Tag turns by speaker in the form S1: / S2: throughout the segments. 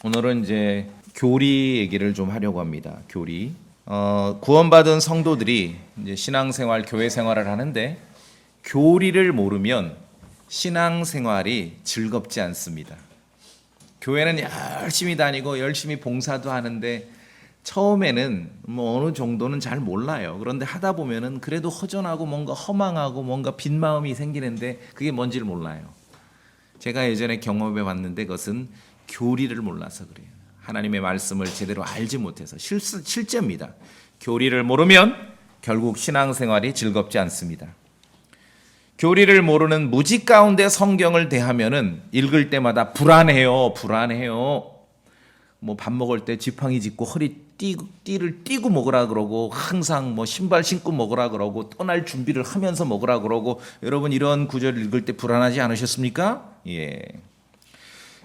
S1: 오늘은 이제 교리 얘기를 좀 하려고 합니다. 교리. 구원받은 성도들이 이제 신앙생활, 교회 생활을 하는데 교리를 모르면 신앙생활이 즐겁지 않습니다. 교회는 열심히 다니고 열심히 봉사도 하는데 처음에는 뭐 어느 정도는 잘 몰라요. 그런데 하다 보면은 그래도 허전하고 뭔가 허망하고 뭔가 빈 마음이 생기는데 그게 뭔지를 몰라요. 제가 예전에 경험해 봤는데 그것은 교리를 몰라서 그래요. 하나님의 말씀을 제대로 알지 못해서 실제입니다. 교리를 모르면 결국 신앙생활이 즐겁지 않습니다. 교리를 모르는 무지 가운데 성경을 대하면은 읽을 때마다 불안해요. 뭐 밥 먹을 때 지팡이 짚고 띠를 띠고 먹으라 그러고 항상 뭐 신발 신고 먹으라 그러고 떠날 준비를 하면서 먹으라 그러고 여러분 이런 구절을 읽을 때 불안하지 않으셨습니까? 예.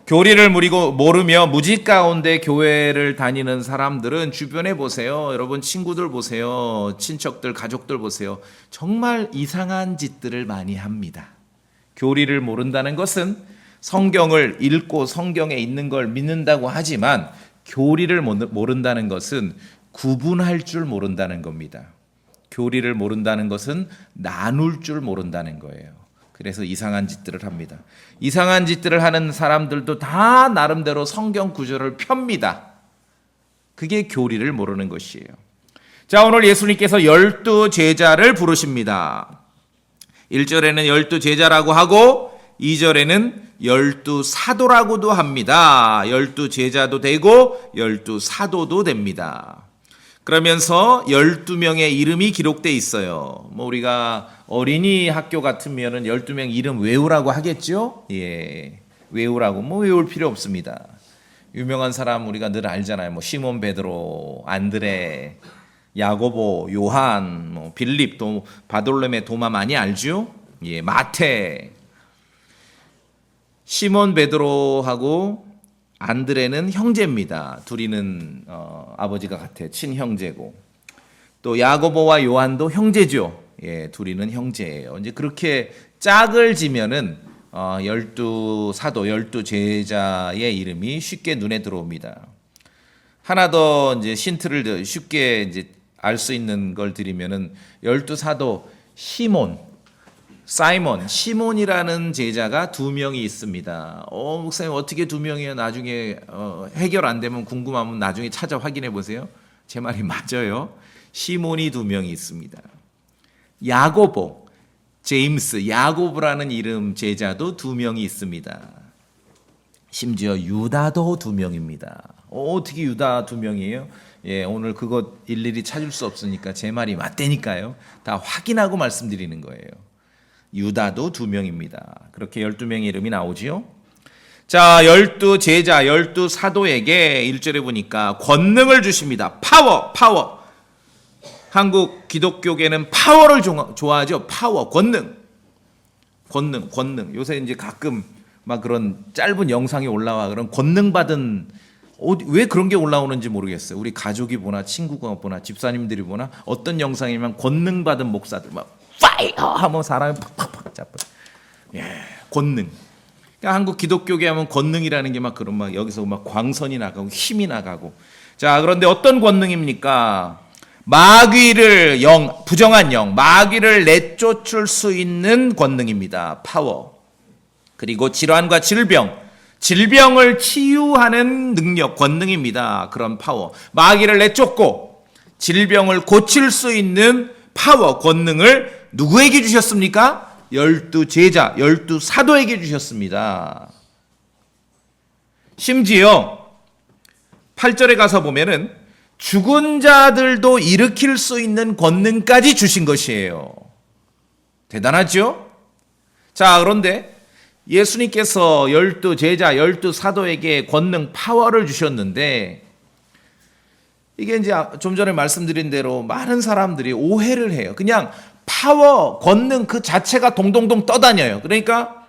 S1: 교리를 모르며 무지 가운데 교회를 다니는 사람들은 주변에 보세요. 여러분 친구들 보세요. 친척들, 가족들 보세요. 정말 이상한 짓들을 많이 합니다. 교리를 모른다는 것은 성경을 읽고 성경에 있는 걸 믿는다고 하지만 교리를 모른다는 것은 구분할 줄 모른다는 겁니다. 교리를 모른다는 것은 나눌 줄 모른다는 거예요. 그래서 이상한 짓들을 합니다. 이상한 짓들을 하는 사람들도 다 나름대로 성경 구절을 펴니다. 그게 교리를 모르는 것이에요. 자, 오늘 예수님께서 12 제자를 부르십니다. 1절에는 12 제자라고 하고 2절에는 12 사도라고도 합니다. 12 제자도 되고 12 사도도 됩니다. 그러면서 12명의 이름이 기록되어 있어요. 뭐 우리가 어린이 학교 같으면은 12명 이름 외우라고 하겠죠? 예. 외우라고 뭐 외울 필요 없습니다. 유명한 사람 우리가 늘 알잖아요. 뭐 시몬 베드로, 안드레, 야고보, 요한, 뭐 빌립, 바돌레메, 도마 많이 알죠? 예. 마태. 시몬 베드로하고 안드레는 형제입니다. 둘이는 아버지가 같아요. 친형제고. 또 야고보와 요한도 형제죠. 예, 둘이는 형제예요. 이제 그렇게 짝을 지면은 12 사도, 12 제자의 이름이 쉽게 눈에 들어옵니다. 하나 더 이제 힌트를 쉽게 이제 알 수 있는 걸 드리면은 12 사도 시몬이라는 제자가 2명이 있습니다. 목사님 어떻게 2명이에요? 나중에 해결 안 되면 궁금하면 나중에 찾아 확인해 보세요. 제 말이 맞아요. 시몬이 2명이 있습니다. 야고보, 제임스, 야고보라는 이름 제자도 2명이 있습니다. 심지어 유다도 2명입니다. 어떻게 유다 2명이에요? 예, 오늘 그것 일일이 찾을 수 없으니까 제 말이 맞다니까요. 다 확인하고 말씀드리는 거예요. 유다도 2명입니다. 그렇게 12명의 이름이 나오지요. 자, 12 제자, 12 사도에게 1절에 보니까 권능을 주십니다. 파워. 한국 기독교계는 파워를 좋아하죠. 파워, 권능. 요새 이제 가끔 막 그런 짧은 영상이 올라와. 그런 권능 받은 왜 그런 게 올라오는지 모르겠어요. 우리 가족이 보나 친구가 보나 집사님들이 보나 어떤 영상이면 권능 받은 목사들 막 파이어 하면 사람이 팍팍팍 잡고. 예, 권능. 그러니까 한국 기독교계 하면 권능이라는 게 막 그런 막 여기서 막 광선이 나가고 힘이 나가고. 자, 그런데 어떤 권능입니까? 마귀를 부정한 영, 마귀를 내쫓을 수 있는 권능입니다. 파워. 그리고 질환과 질병을 치유하는 능력, 권능입니다. 그런 파워. 마귀를 내쫓고 질병을 고칠 수 있는 파워, 권능을 누구에게 주셨습니까? 12 제자, 12 사도에게 주셨습니다. 심지어 8절에 가서 보면은 죽은 자들도 일으킬 수 있는 권능까지 주신 것이에요. 대단하죠? 자, 그런데 예수님께서 12 제자, 12 사도에게 권능, 파워를 주셨는데 이게 이제 좀 전에 말씀드린 대로 많은 사람들이 오해를 해요. 그냥 파워, 권능 그 자체가 동동동 떠다녀요. 그러니까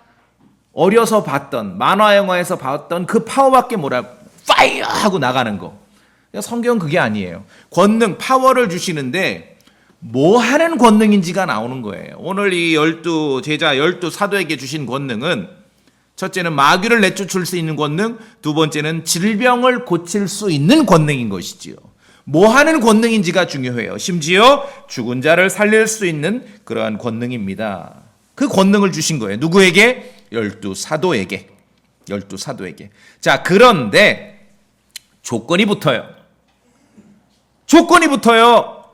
S1: 어려서 봤던, 만화 영화에서 봤던 그 파워밖에 몰라요. 파이어 하고 나가는 거. 성경은 그게 아니에요. 권능, 파워를 주시는데 뭐 하는 권능인지가 나오는 거예요. 오늘 이 12 제자, 12 사도에게 주신 권능은 첫째는 마귀를 내쫓을 수 있는 권능, 두 번째는 질병을 고칠 수 있는 권능인 것이지요. 뭐 하는 권능인지가 중요해요. 심지어 죽은 자를 살릴 수 있는 그러한 권능입니다. 그 권능을 주신 거예요. 누구에게? 12사도에게. 12사도에게. 자, 그런데 조건이 붙어요. 조건이 붙어요.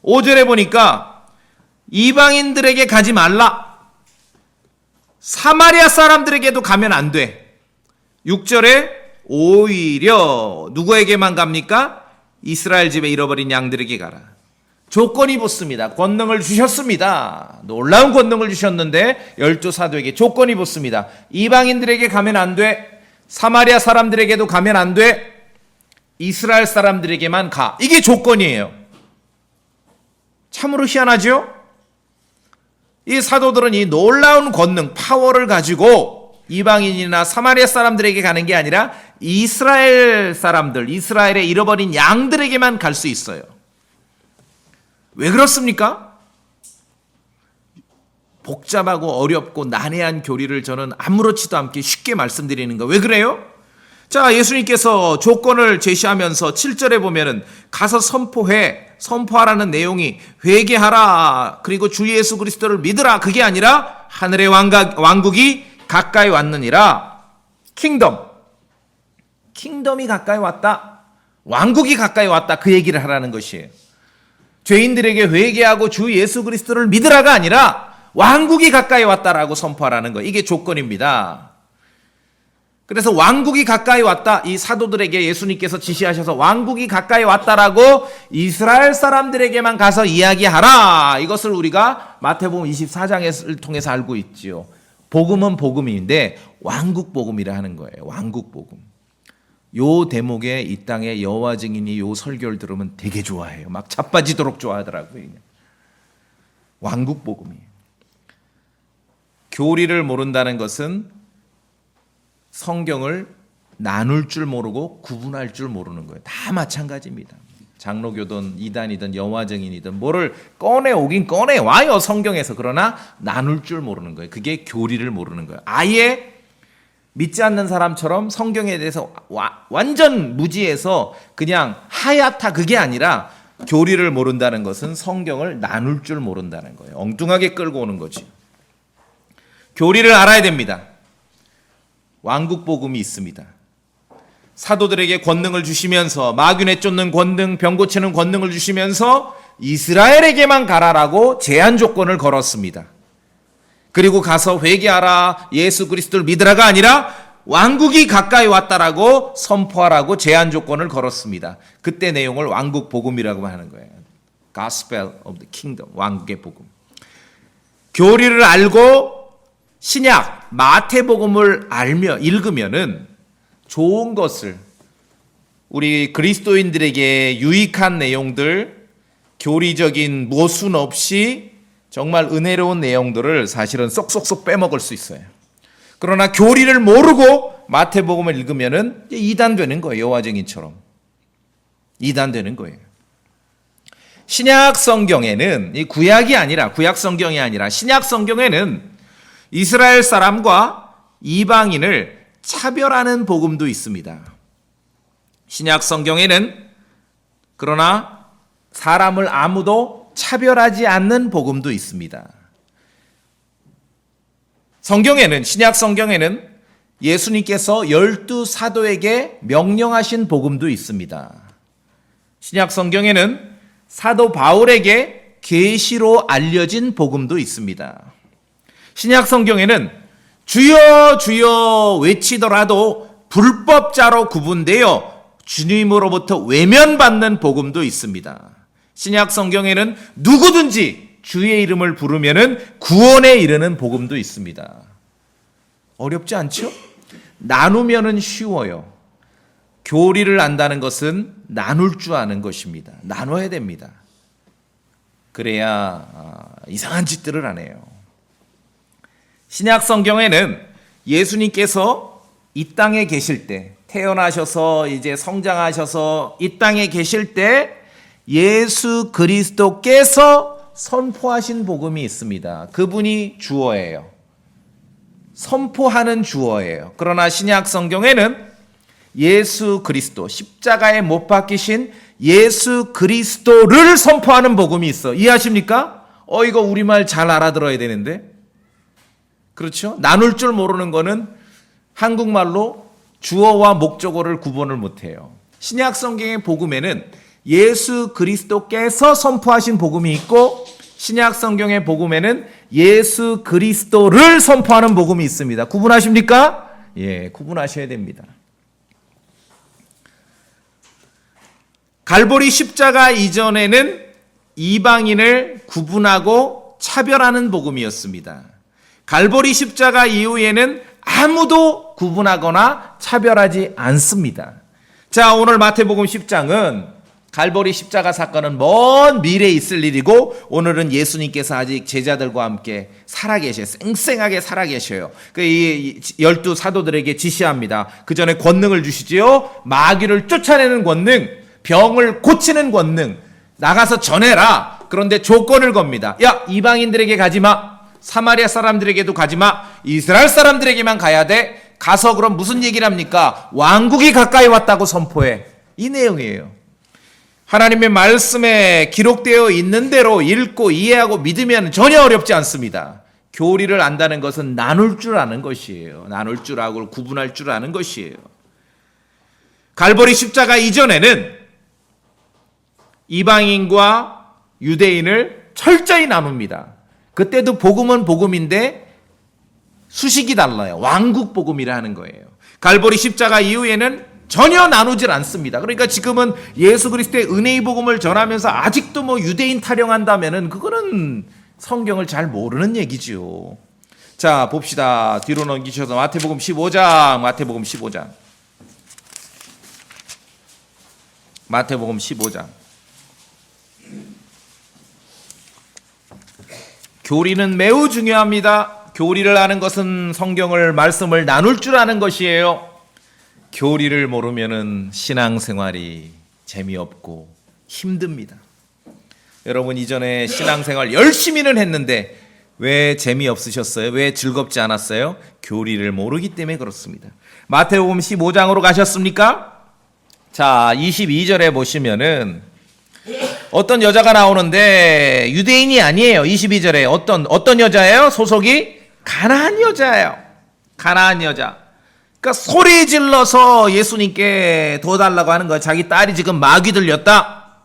S1: 5절에 보니까 이방인들에게 가지 말라. 사마리아 사람들에게도 가면 안 돼. 6절에 오히려 누구에게만 갑니까? 이스라엘 집에 잃어버린 양들에게 가라. 조건이 붙습니다. 권능을 주셨습니다. 놀라운 권능을 주셨는데 12사도에게 조건이 붙습니다. 이방인들에게 가면 안 돼. 사마리아 사람들에게도 가면 안 돼. 이스라엘 사람들에게만 가. 이게 조건이에요. 참으로 희한하죠? 이 사도들은 이 놀라운 권능, 파워를 가지고 이방인이나 사마리아 사람들에게 가는 게 아니라 이스라엘 사람들, 이스라엘의 잃어버린 양들에게만 갈 수 있어요. 왜 그렇습니까? 복잡하고 어렵고 난해한 교리를 저는 아무렇지도 않게 쉽게 말씀드리는 거. 왜 그래요? 자, 예수님께서 조건을 제시하면서 7절에 보면은 가서 선포하라는 내용이 회개하라, 그리고 주 예수 그리스도를 믿으라, 그게 아니라 하늘의 왕국이 가까이 왔느니라. 킹덤이 가까이 왔다, 왕국이 가까이 왔다, 그 얘기를 하라는 것이에요. 죄인들에게 회개하고 주 예수 그리스도를 믿으라가 아니라 왕국이 가까이 왔다라고 선포하라는 거. 이게 조건입니다. 그래서 왕국이 가까이 왔다, 이 사도들에게 예수님께서 지시하셔서 왕국이 가까이 왔다라고 이스라엘 사람들에게만 가서 이야기하라. 이것을 우리가 마태복음 24장을 통해서 알고 있지요. 복음은 복음인데 왕국 복음이라 하는 거예요. 왕국 복음. 요 대목에 이 땅에 여호와 증인이 요 설교를 들으면 되게 좋아해요. 막 자빠지도록 좋아하더라고요. 왕국 복음이에요. 교리를 모른다는 것은 성경을 나눌 줄 모르고 구분할 줄 모르는 거예요. 다 마찬가지입니다. 장로교든 이단이든 여호와 증인이든 뭐를 꺼내오긴 꺼내와요, 성경에서. 그러나 나눌 줄 모르는 거예요. 그게 교리를 모르는 거예요. 아예 믿지 않는 사람처럼 성경에 대해서 완전 무지해서 그냥 하얗다, 그게 아니라 교리를 모른다는 것은 성경을 나눌 줄 모른다는 거예요. 엉뚱하게 끌고 오는 거지. 교리를 알아야 됩니다. 왕국 복음이 있습니다. 사도들에게 권능을 주시면서 마귀 내쫓는 권능, 병 고치는 권능을 주시면서 이스라엘에게만 가라라고 제한 조건을 걸었습니다. 그리고 가서 회개하라, 예수 그리스도를 믿으라가 아니라 왕국이 가까이 왔다라고 선포하라고 제한 조건을 걸었습니다. 그때 내용을 왕국 복음이라고 하는 거예요. Gospel of the Kingdom, 왕국의 복음. 교리를 알고 신약 마태복음을 알며 읽으면은 좋은 것을, 우리 그리스도인들에게 유익한 내용들, 교리적인 모순 없이 정말 은혜로운 내용들을 사실은 쏙쏙쏙 빼먹을 수 있어요. 그러나 교리를 모르고 마태복음을 읽으면은 이단되는 거예요. 여호와 증인처럼 이단되는 거예요. 신약 성경에는, 이 구약이 아니라, 구약 성경이 아니라 신약 성경에는 이스라엘 사람과 이방인을 차별하는 복음도 있습니다. 신약 성경에는 그러나 사람을 아무도 차별하지 않는 복음도 있습니다. 성경에는, 신약 성경에는 예수님께서 12사도에게 명령하신 복음도 있습니다. 신약 성경에는 사도 바울에게 계시로 알려진 복음도 있습니다. 신약 성경에는 주여 주여 외치더라도 불법자로 구분되어 주님으로부터 외면받는 복음도 있습니다. 신약 성경에는 누구든지 주의 이름을 부르면은 구원에 이르는 복음도 있습니다. 어렵지 않죠? 나누면은 쉬워요. 교리를 안다는 것은 나눌 줄 아는 것입니다. 나눠야 됩니다. 그래야 이상한 짓들을 안 해요. 신약 성경에는 예수님께서 이 땅에 계실 때, 태어나셔서 이제 성장하셔서 이 땅에 계실 때 예수 그리스도께서 선포하신 복음이 있습니다. 그분이 주어예요. 선포하는 주어예요. 그러나 신약 성경에는 예수 그리스도, 십자가에 못 박히신 예수 그리스도를 선포하는 복음이 있어. 이해하십니까? 이거 우리말 잘 알아들어야 되는데. 그렇죠? 나눌 줄 모르는 거는 한국말로 주어와 목적어를 구분을 못해요. 신약 성경의 복음에는 예수 그리스도께서 선포하신 복음이 있고, 신약 성경의 복음에는 예수 그리스도를 선포하는 복음이 있습니다. 구분하십니까? 예, 구분하셔야 됩니다. 갈보리 십자가 이전에는 이방인을 구분하고 차별하는 복음이었습니다. 갈보리 십자가 이후에는 아무도 구분하거나 차별하지 않습니다. 자, 오늘 마태복음 10장은 갈보리 십자가 사건은 먼 미래에 있을 일이고, 오늘은 예수님께서 아직 제자들과 함께 살아계셔요. 쌩쌩하게 살아계셔요. 이 12 사도들에게 지시합니다. 그 전에 권능을 주시지요. 마귀를 쫓아내는 권능, 병을 고치는 권능, 나가서 전해라. 그런데 조건을 겁니다. 야, 이방인들에게 가지마. 사마리아 사람들에게도 가지마. 이스라엘 사람들에게만 가야 돼. 가서 그럼 무슨 얘기를 합니까? 왕국이 가까이 왔다고 선포해. 이 내용이에요. 하나님의 말씀에 기록되어 있는 대로 읽고 이해하고 믿으면 전혀 어렵지 않습니다. 교리를 안다는 것은 나눌 줄 아는 것이에요. 나눌 줄 알고 구분할 줄 아는 것이에요. 갈보리 십자가 이전에는 이방인과 유대인을 철저히 나눕니다. 그때도 복음은 복음인데 수식이 달라요. 왕국 복음이라 하는 거예요. 갈보리 십자가 이후에는 전혀 나누질 않습니다. 그러니까 지금은 예수 그리스도의 은혜의 복음을 전하면서 아직도 유대인 타령한다면은 그거는 성경을 잘 모르는 얘기죠. 자, 봅시다. 뒤로 넘기셔서 마태복음 15장, 마태복음 15장. 마태복음 15장. 교리는 매우 중요합니다. 교리를 아는 것은 성경을, 말씀을 나눌 줄 아는 것이에요. 교리를 모르면은 신앙생활이 재미없고 힘듭니다. 여러분, 이전에 신앙생활 열심히는 했는데 왜 재미없으셨어요? 왜 즐겁지 않았어요? 교리를 모르기 때문에 그렇습니다. 마태복음 15장으로 가셨습니까? 자, 22절에 보시면은 어떤 여자가 나오는데 유대인이 아니에요. 22절에 어떤 여자예요? 소속이 가나안 여자예요. 가나안 여자. 그러니까 소리 질러서 예수님께 더 달라고 하는 거예요. 자기 딸이 지금 마귀 들렸다.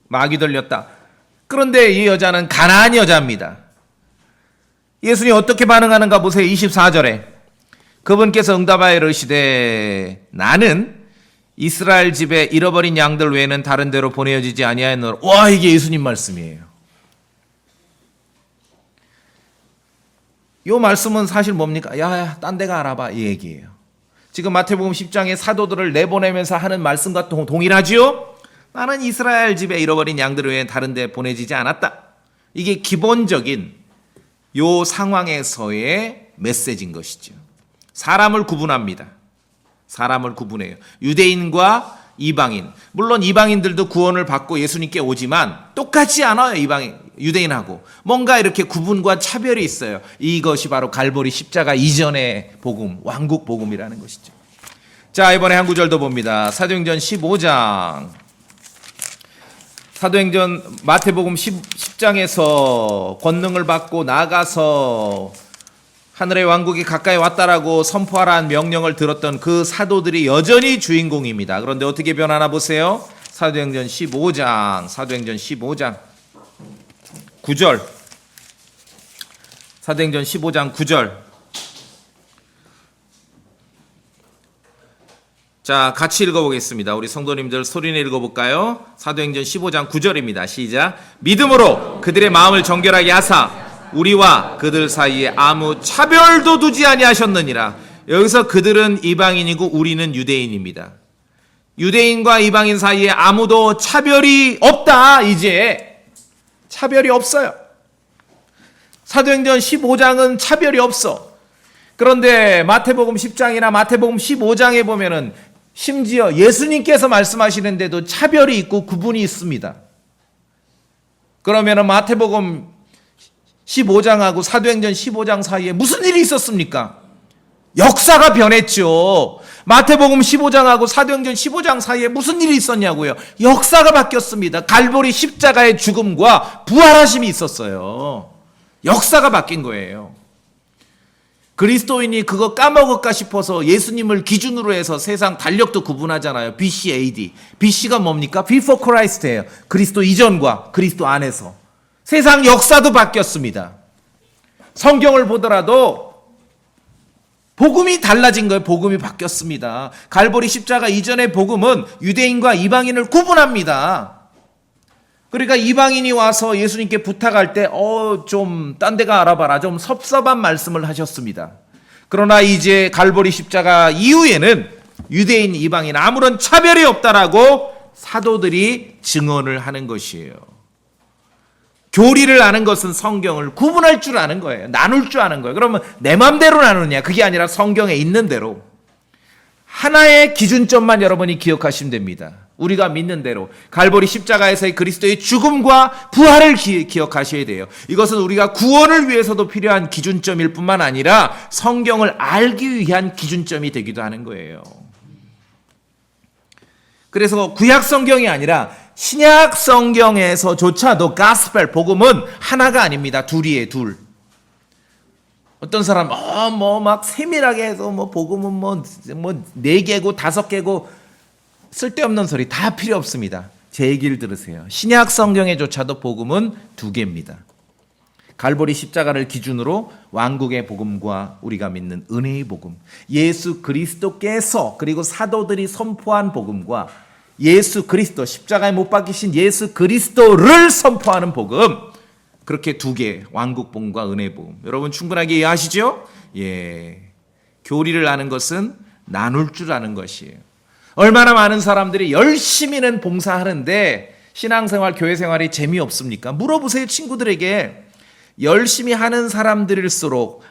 S1: 마귀 들렸다. 그런데 이 여자는 가나안 여자입니다. 예수님이 어떻게 반응하는가 보세요. 24절에 그분께서 응답하여 이르시되 나는 이스라엘 집에 잃어버린 양들 외에는 다른 데로 보내어지지 아니하였노라. 와, 이게 예수님 말씀이에요. 이 말씀은 사실 뭡니까? 야, 딴 데 가 알아봐, 이 얘기예요. 지금 마태복음 10장의 사도들을 내보내면서 하는 말씀과 동일하지요? 나는 이스라엘 집에 잃어버린 양들 외에 다른 데 보내지지 않았다. 이게 기본적인 요 상황에서의 메시지인 것이죠. 사람을 구분합니다. 사람을 구분해요. 유대인과 이방인. 물론 이방인들도 구원을 받고 예수님께 오지만 똑같지 않아요. 유대인하고. 뭔가 이렇게 구분과 차별이 있어요. 이것이 바로 갈보리 십자가 이전의 복음, 왕국 복음이라는 것이죠. 자, 이번에 한 구절 더 봅니다. 사도행전 15장. 사도행전 마태복음 10장에서 권능을 받고 나가서 하늘의 왕국이 가까이 왔다라고 선포하라는 명령을 들었던 그 사도들이 여전히 주인공입니다. 그런데 어떻게 변하나 보세요. 사도행전 15장 9절. 사도행전 15장 9절. 자, 같이 읽어보겠습니다. 우리 성도님들 소리내 읽어볼까요? 사도행전 15장 9절입니다. 시작. 믿음으로 그들의 마음을 정결하게 하사 우리와 그들 사이에 아무 차별도 두지 아니하셨느니라. 여기서 그들은 이방인이고 우리는 유대인입니다. 유대인과 이방인 사이에 아무도 차별이 없다. 이제 차별이 없어요. 사도행전 15장은 차별이 없어. 그런데 마태복음 10장이나 마태복음 15장에 보면은 심지어 예수님께서 말씀하시는데도 차별이 있고 구분이 있습니다. 그러면은 마태복음 15장하고 사도행전 15장 사이에 무슨 일이 있었습니까? 역사가 변했죠. 마태복음 15장하고 사도행전 15장 사이에 무슨 일이 있었냐고요. 역사가 바뀌었습니다. 갈보리 십자가의 죽음과 부활하심이 있었어요. 역사가 바뀐 거예요. 그리스도인이 그거 까먹을까 싶어서 예수님을 기준으로 해서 세상 달력도 구분하잖아요. BC, AD. BC가 뭡니까? Before Christ예요. 그리스도 이전과 그리스도 안에서. 세상 역사도 바뀌었습니다. 성경을 보더라도 복음이 달라진 거예요. 복음이 바뀌었습니다. 갈보리 십자가 이전의 복음은 유대인과 이방인을 구분합니다. 그러니까 이방인이 와서 예수님께 부탁할 때 좀 딴 데가 알아봐라. 좀 섭섭한 말씀을 하셨습니다. 그러나 이제 갈보리 십자가 이후에는 유대인, 이방인 아무런 차별이 없다라고 사도들이 증언을 하는 것이에요. 교리를 아는 것은 성경을 구분할 줄 아는 거예요. 나눌 줄 아는 거예요. 그러면 내 맘대로 나누냐? 그게 아니라 성경에 있는 대로. 하나의 기준점만 여러분이 기억하시면 됩니다. 우리가 믿는 대로 갈보리 십자가에서의 그리스도의 죽음과 부활을 기억하셔야 돼요. 이것은 우리가 구원을 위해서도 필요한 기준점일 뿐만 아니라 성경을 알기 위한 기준점이 되기도 하는 거예요. 그래서 구약 성경이 아니라 신약 성경에서조차도 가스펠, 복음은 하나가 아닙니다. 둘이에요, 둘. 어떤 사람 막 세밀하게 해서 복음은 네 개고 다섯 개고 쓸데없는 소리 다 필요 없습니다. 제 얘기를 들으세요. 신약 성경에조차도 복음은 두 개입니다. 갈보리 십자가를 기준으로 왕국의 복음과 우리가 믿는 은혜의 복음, 예수 그리스도께서 그리고 사도들이 선포한 복음과 예수 그리스도, 십자가에 못 박히신 예수 그리스도를 선포하는 복음, 그렇게 두 개, 왕국 복음과 은혜 복음. 여러분 충분하게 이해하시죠? 예. 교리를 아는 것은 나눌 줄 아는 것이에요. 얼마나 많은 사람들이 열심히는 봉사하는데 신앙생활, 교회생활이 재미없습니까? 물어보세요, 친구들에게. 열심히 하는 사람들일수록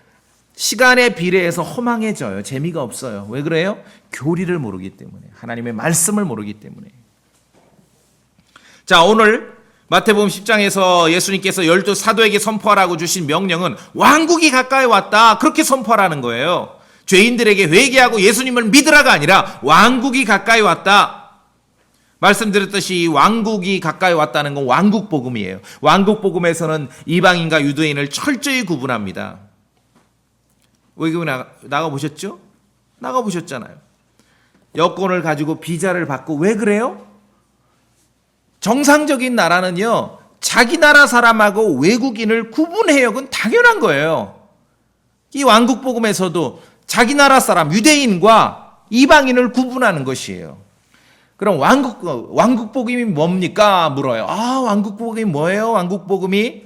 S1: 시간에 비례해서 허망해져요. 재미가 없어요. 왜 그래요? 교리를 모르기 때문에, 하나님의 말씀을 모르기 때문에. 자, 오늘 마태복음 10장에서 예수님께서 12 사도에게 선포하라고 주신 명령은 왕국이 가까이 왔다, 그렇게 선포하라는 거예요. 죄인들에게 회개하고 예수님을 믿으라가 아니라 왕국이 가까이 왔다. 말씀드렸듯이 왕국이 가까이 왔다는 건 왕국 복음이에요. 왕국 복음에서는 이방인과 유대인을 철저히 구분합니다. 외국에 나가보셨죠? 나가보셨잖아요. 여권을 가지고 비자를 받고. 왜 그래요? 정상적인 나라는요, 자기 나라 사람하고 외국인을 구분해요. 그건 당연한 거예요. 이 왕국 복음에서도 자기 나라 사람, 유대인과 이방인을 구분하는 것이에요. 그럼 왕국 복음이 뭡니까? 물어요. 왕국 복음이 뭐예요? 왕국 복음이?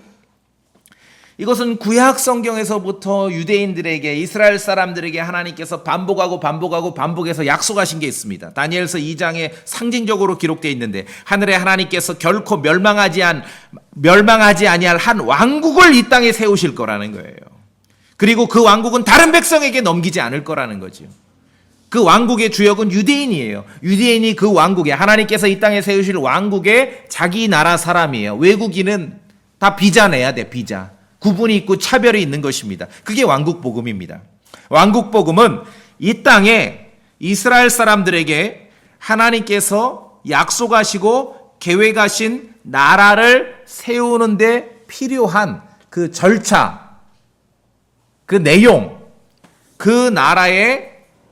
S1: 이것은 구약 성경에서부터 유대인들에게, 이스라엘 사람들에게 하나님께서 반복해서 약속하신 게 있습니다. 다니엘서 2장에 상징적으로 기록되어 있는데, 하늘의 하나님께서 결코 멸망하지 아니할 한 왕국을 이 땅에 세우실 거라는 거예요. 그리고 그 왕국은 다른 백성에게 넘기지 않을 거라는 거죠. 그 왕국의 주역은 유대인이에요. 유대인이 그 왕국에, 하나님께서 이 땅에 세우실 왕국의 자기 나라 사람이에요. 외국인은 다 비자 내야 돼, 비자. 구분이 있고 차별이 있는 것입니다. 그게 왕국 복음입니다. 왕국 복음은 이 땅에 이스라엘 사람들에게 하나님께서 약속하시고 계획하신 나라를 세우는데 필요한 그 절차, 그 내용, 그 나라의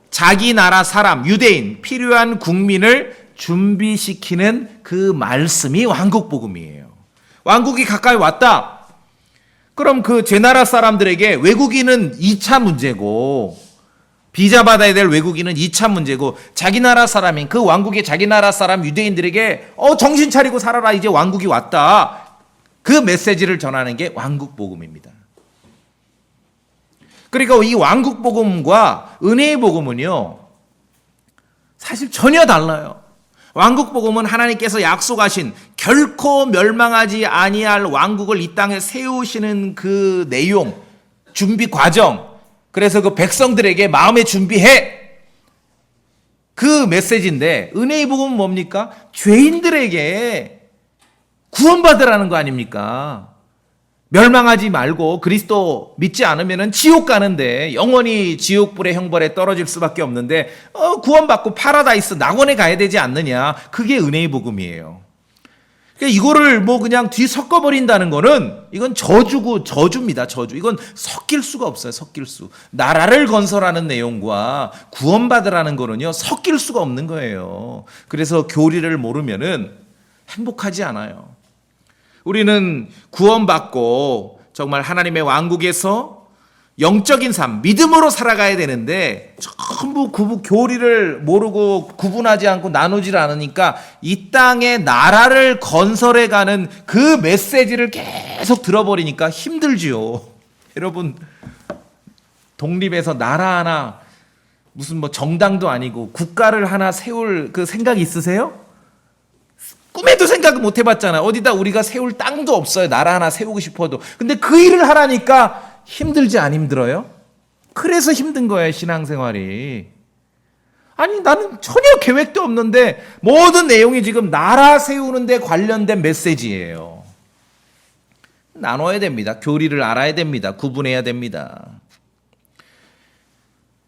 S1: 자기 나라 사람, 유대인, 필요한 국민을 준비시키는 그 말씀이 왕국 복음이에요. 왕국이 가까이 왔다. 그럼 그 제 나라 사람들에게 외국인은 2차 문제고, 비자 받아야 될 외국인은 2차 문제고, 자기 나라 사람인 그 왕국의 자기 나라 사람 유대인들에게 정신 차리고 살아라, 이제 왕국이 왔다, 그 메시지를 전하는 게 왕국 복음입니다. 그러니까 이 왕국 복음과 은혜의 복음은요, 사실 전혀 달라요. 왕국 복음은 하나님께서 약속하신 결코 멸망하지 아니할 왕국을 이 땅에 세우시는 그 내용, 준비 과정, 그래서 그 백성들에게 마음에 준비해, 그 메시지인데, 은혜의 복음은 뭡니까? 죄인들에게 구원받으라는 거 아닙니까? 멸망하지 말고 그리스도 믿지 않으면 지옥 가는데 영원히 지옥불의 형벌에 떨어질 수밖에 없는데 구원받고 파라다이스 낙원에 가야 되지 않느냐. 그게 은혜의 복음이에요. 그러니까 이거를 뭐 그냥 뒤섞어버린다는 거는 이건 저주입니다. 저주. 이건 섞일 수가 없어요. 섞일 수. 나라를 건설하는 내용과 구원받으라는 거는요. 섞일 수가 없는 거예요. 그래서 교리를 모르면은 행복하지 않아요. 우리는 구원받고 정말 하나님의 왕국에서 영적인 삶, 믿음으로 살아가야 되는데 전부 교리를 모르고 구분하지 않고 나누질 않으니까 이 땅에 나라를 건설해가는 그 메시지를 계속 들어버리니까 힘들지요. 여러분, 독립해서 나라 하나, 무슨 뭐 정당도 아니고 국가를 하나 세울 그 생각 있으세요? 꿈에도 생각 못 해봤잖아요. 어디다 우리가 세울 땅도 없어요. 나라 하나 세우고 싶어도. 근데 그 일을 하라니까 힘들지 안 힘들어요? 그래서 힘든 거예요, 신앙생활이. 아니, 나는 전혀 계획도 없는데 모든 내용이 지금 나라 세우는 데 관련된 메시지예요. 나눠야 됩니다. 교리를 알아야 됩니다. 구분해야 됩니다.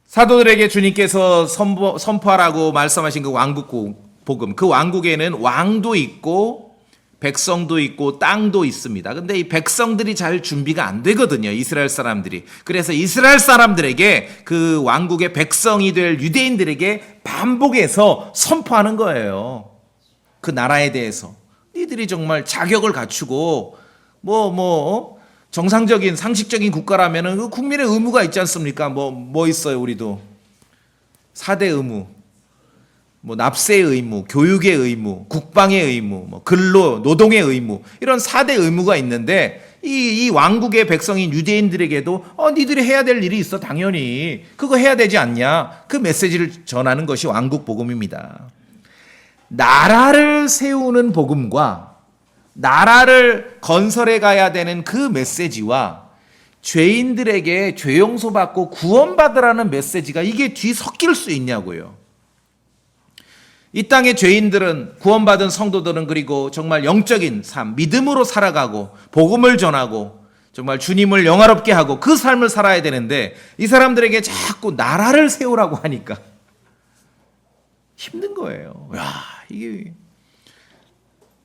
S1: 사도들에게 주님께서 선포하라고 말씀하신 그 왕국 복음, 그 왕국에는 왕도 있고 백성도 있고 땅도 있습니다. 근데 이 백성들이 잘 준비가 안 되거든요. 이스라엘 사람들이. 그래서 이스라엘 사람들에게 그 왕국의 백성이 될 유대인들에게 반복해서 선포하는 거예요. 그 나라에 대해서. 니들이 정말 자격을 갖추고 정상적인 상식적인 국가라면은 그 국민의 의무가 있지 않습니까? 뭐 있어요, 우리도. 4대 의무. 납세의 의무, 교육의 의무, 국방의 의무, 근로, 노동의 의무, 이런 4대 의무가 있는데, 이 왕국의 백성인 유대인들에게도, 니들이 해야 될 일이 있어, 당연히. 그거 해야 되지 않냐? 그 메시지를 전하는 것이 왕국 복음입니다. 나라를 세우는 복음과 나라를 건설해 가야 되는 그 메시지와 죄인들에게 죄 용서받고 구원받으라는 메시지가 이게 뒤섞일 수 있냐고요. 이 땅의 죄인들은, 구원받은 성도들은, 그리고 정말 영적인 삶, 믿음으로 살아가고 복음을 전하고 정말 주님을 영화롭게 하고 그 삶을 살아야 되는데 이 사람들에게 자꾸 나라를 세우라고 하니까 힘든 거예요. 야, 이게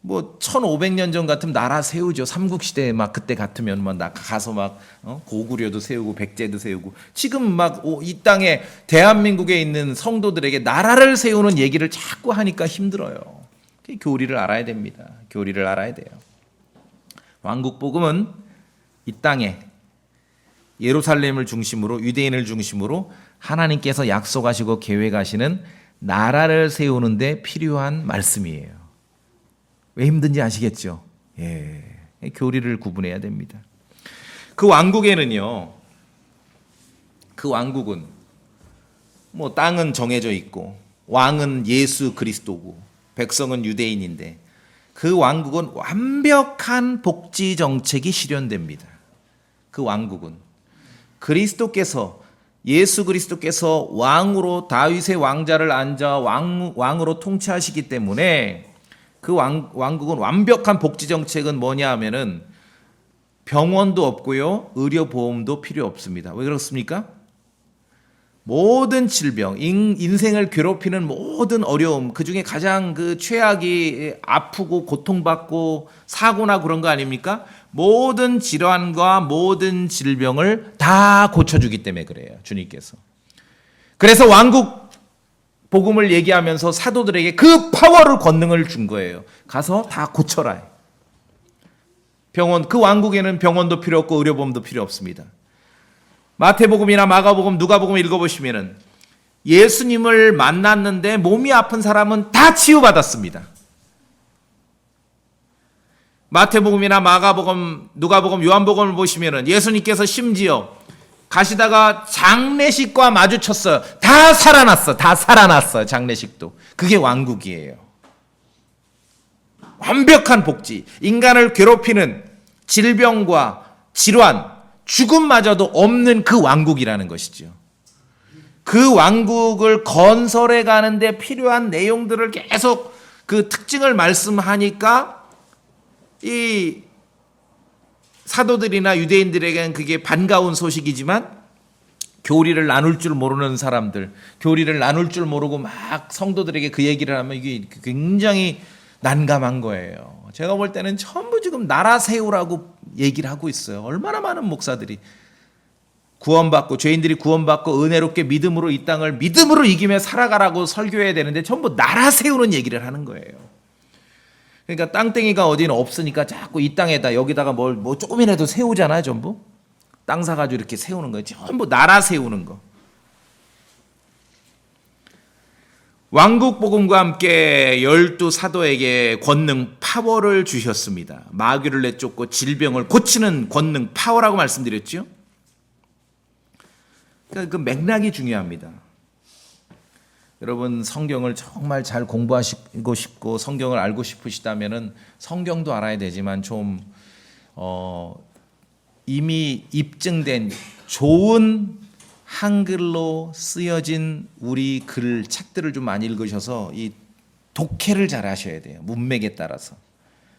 S1: 1500년 전 같으면 나라 세우죠. 삼국시대 그때 같으면 가서 고구려도 세우고 백제도 세우고. 지금 이 땅에 대한민국에 있는 성도들에게 나라를 세우는 얘기를 자꾸 하니까 힘들어요. 교리를 알아야 됩니다. 교리를 알아야 돼요. 왕국 복음은 이 땅에 예루살렘을 중심으로, 유대인을 중심으로 하나님께서 약속하시고 계획하시는 나라를 세우는데 필요한 말씀이에요. 왜 힘든지 아시겠죠? 예. 교리를 구분해야 됩니다. 그 왕국에는요, 그 왕국은 땅은 정해져 있고, 왕은 예수 그리스도고, 백성은 유대인인데, 그 왕국은 완벽한 복지 정책이 실현됩니다. 그 왕국은 그리스도께서, 예수 그리스도께서 왕으로 다윗의 왕자를 앉아 왕으로 통치하시기 때문에 그 왕국은 완벽한 복지 정책은 뭐냐 하면은 병원도 없고요, 의료보험도 필요 없습니다. 왜 그렇습니까? 모든 질병, 인생을 괴롭히는 모든 어려움, 그 중에 가장 그 최악이 아프고 고통받고 사고나 그런 거 아닙니까? 모든 질환과 모든 질병을 다 고쳐주기 때문에 그래요, 주님께서. 그래서 왕국 복음을 얘기하면서 사도들에게 그 파워를, 권능을 준 거예요. 가서 다 고쳐라. 병원, 그 왕국에는 병원도 필요 없고 의료보험도 필요 없습니다. 마태복음이나 마가복음, 누가복음 읽어보시면은 예수님을 만났는데 몸이 아픈 사람은 다 치유받았습니다. 마태복음이나 마가복음, 누가복음, 요한복음을 보시면은 예수님께서 심지어 가시다가 장례식과 마주쳤어요. 다 살아났어요. 장례식도. 그게 왕국이에요. 완벽한 복지. 인간을 괴롭히는 질병과 질환, 죽음마저도 없는 그 왕국이라는 것이죠. 그 왕국을 건설해 가는데 필요한 내용들을 계속 그 특징을 말씀하니까 이 사도들이나 유대인들에게는 그게 반가운 소식이지만 교리를 나눌 줄 모르는 사람들, 교리를 나눌 줄 모르고 막 성도들에게 그 얘기를 하면 이게 굉장히 난감한 거예요. 제가 볼 때는 전부 지금 나라 세우라고 얘기를 하고 있어요. 얼마나 많은 목사들이 구원받고 죄인들이 구원받고 은혜롭게 믿음으로 이 땅을 믿음으로 이기며 살아가라고 설교해야 되는데 전부 나라 세우는 얘기를 하는 거예요. 그러니까 땅땡이가 어디는 없으니까 자꾸 이 땅에다 여기다가 뭐 조금이라도 세우잖아요. 전부 땅 사가지고 이렇게 세우는 거예요. 전부 나라 세우는 거. 왕국복음과 함께 12사도에게 권능 파워를 주셨습니다. 마귀를 내쫓고 질병을 고치는 권능 파워라고 말씀드렸죠. 그러니까 그 맥락이 중요합니다. 여러분 성경을 정말 잘 공부하시고 싶고 성경을 알고 싶으시다면은 성경도 알아야 되지만 좀 이미 입증된 좋은 한글로 쓰여진 우리 글 책들을 좀 많이 읽으셔서 이 독해를 잘 하셔야 돼요. 문맥에 따라서.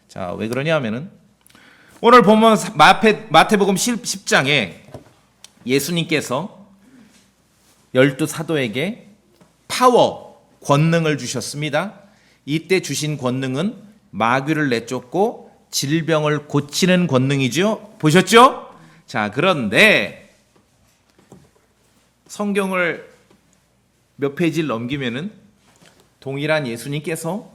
S1: 자, 왜 그러냐면은 오늘 보면 마태복음 10장에 예수님께서 12사도에게 파워, 권능을 주셨습니다. 이때 주신 권능은 마귀를 내쫓고 질병을 고치는 권능이죠. 보셨죠? 자, 그런데 성경을 몇 페이지를 넘기면은 동일한 예수님께서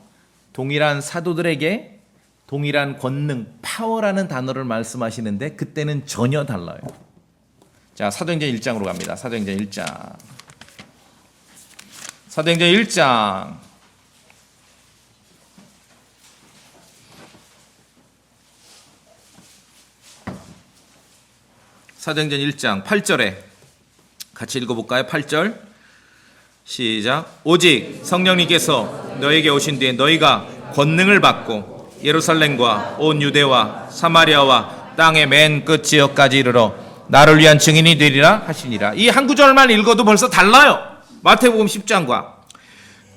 S1: 동일한 사도들에게 동일한 권능, 파워라는 단어를 말씀하시는데 그때는 전혀 달라요. 자, 사도행전 1장으로 갑니다. 사도행전 1장. 사도행전 1장. 사도행전 1장 8절에 같이 읽어볼까요? 8절 시작. 오직 성령님께서 너에게 오신 뒤에 너희가 권능을 받고 예루살렘과 온 유대와 사마리아와 땅의 맨 끝 지역까지 이르러 나를 위한 증인이 되리라 하시니라. 이 한 구절만 읽어도 벌써 달라요. 마태복음 10장과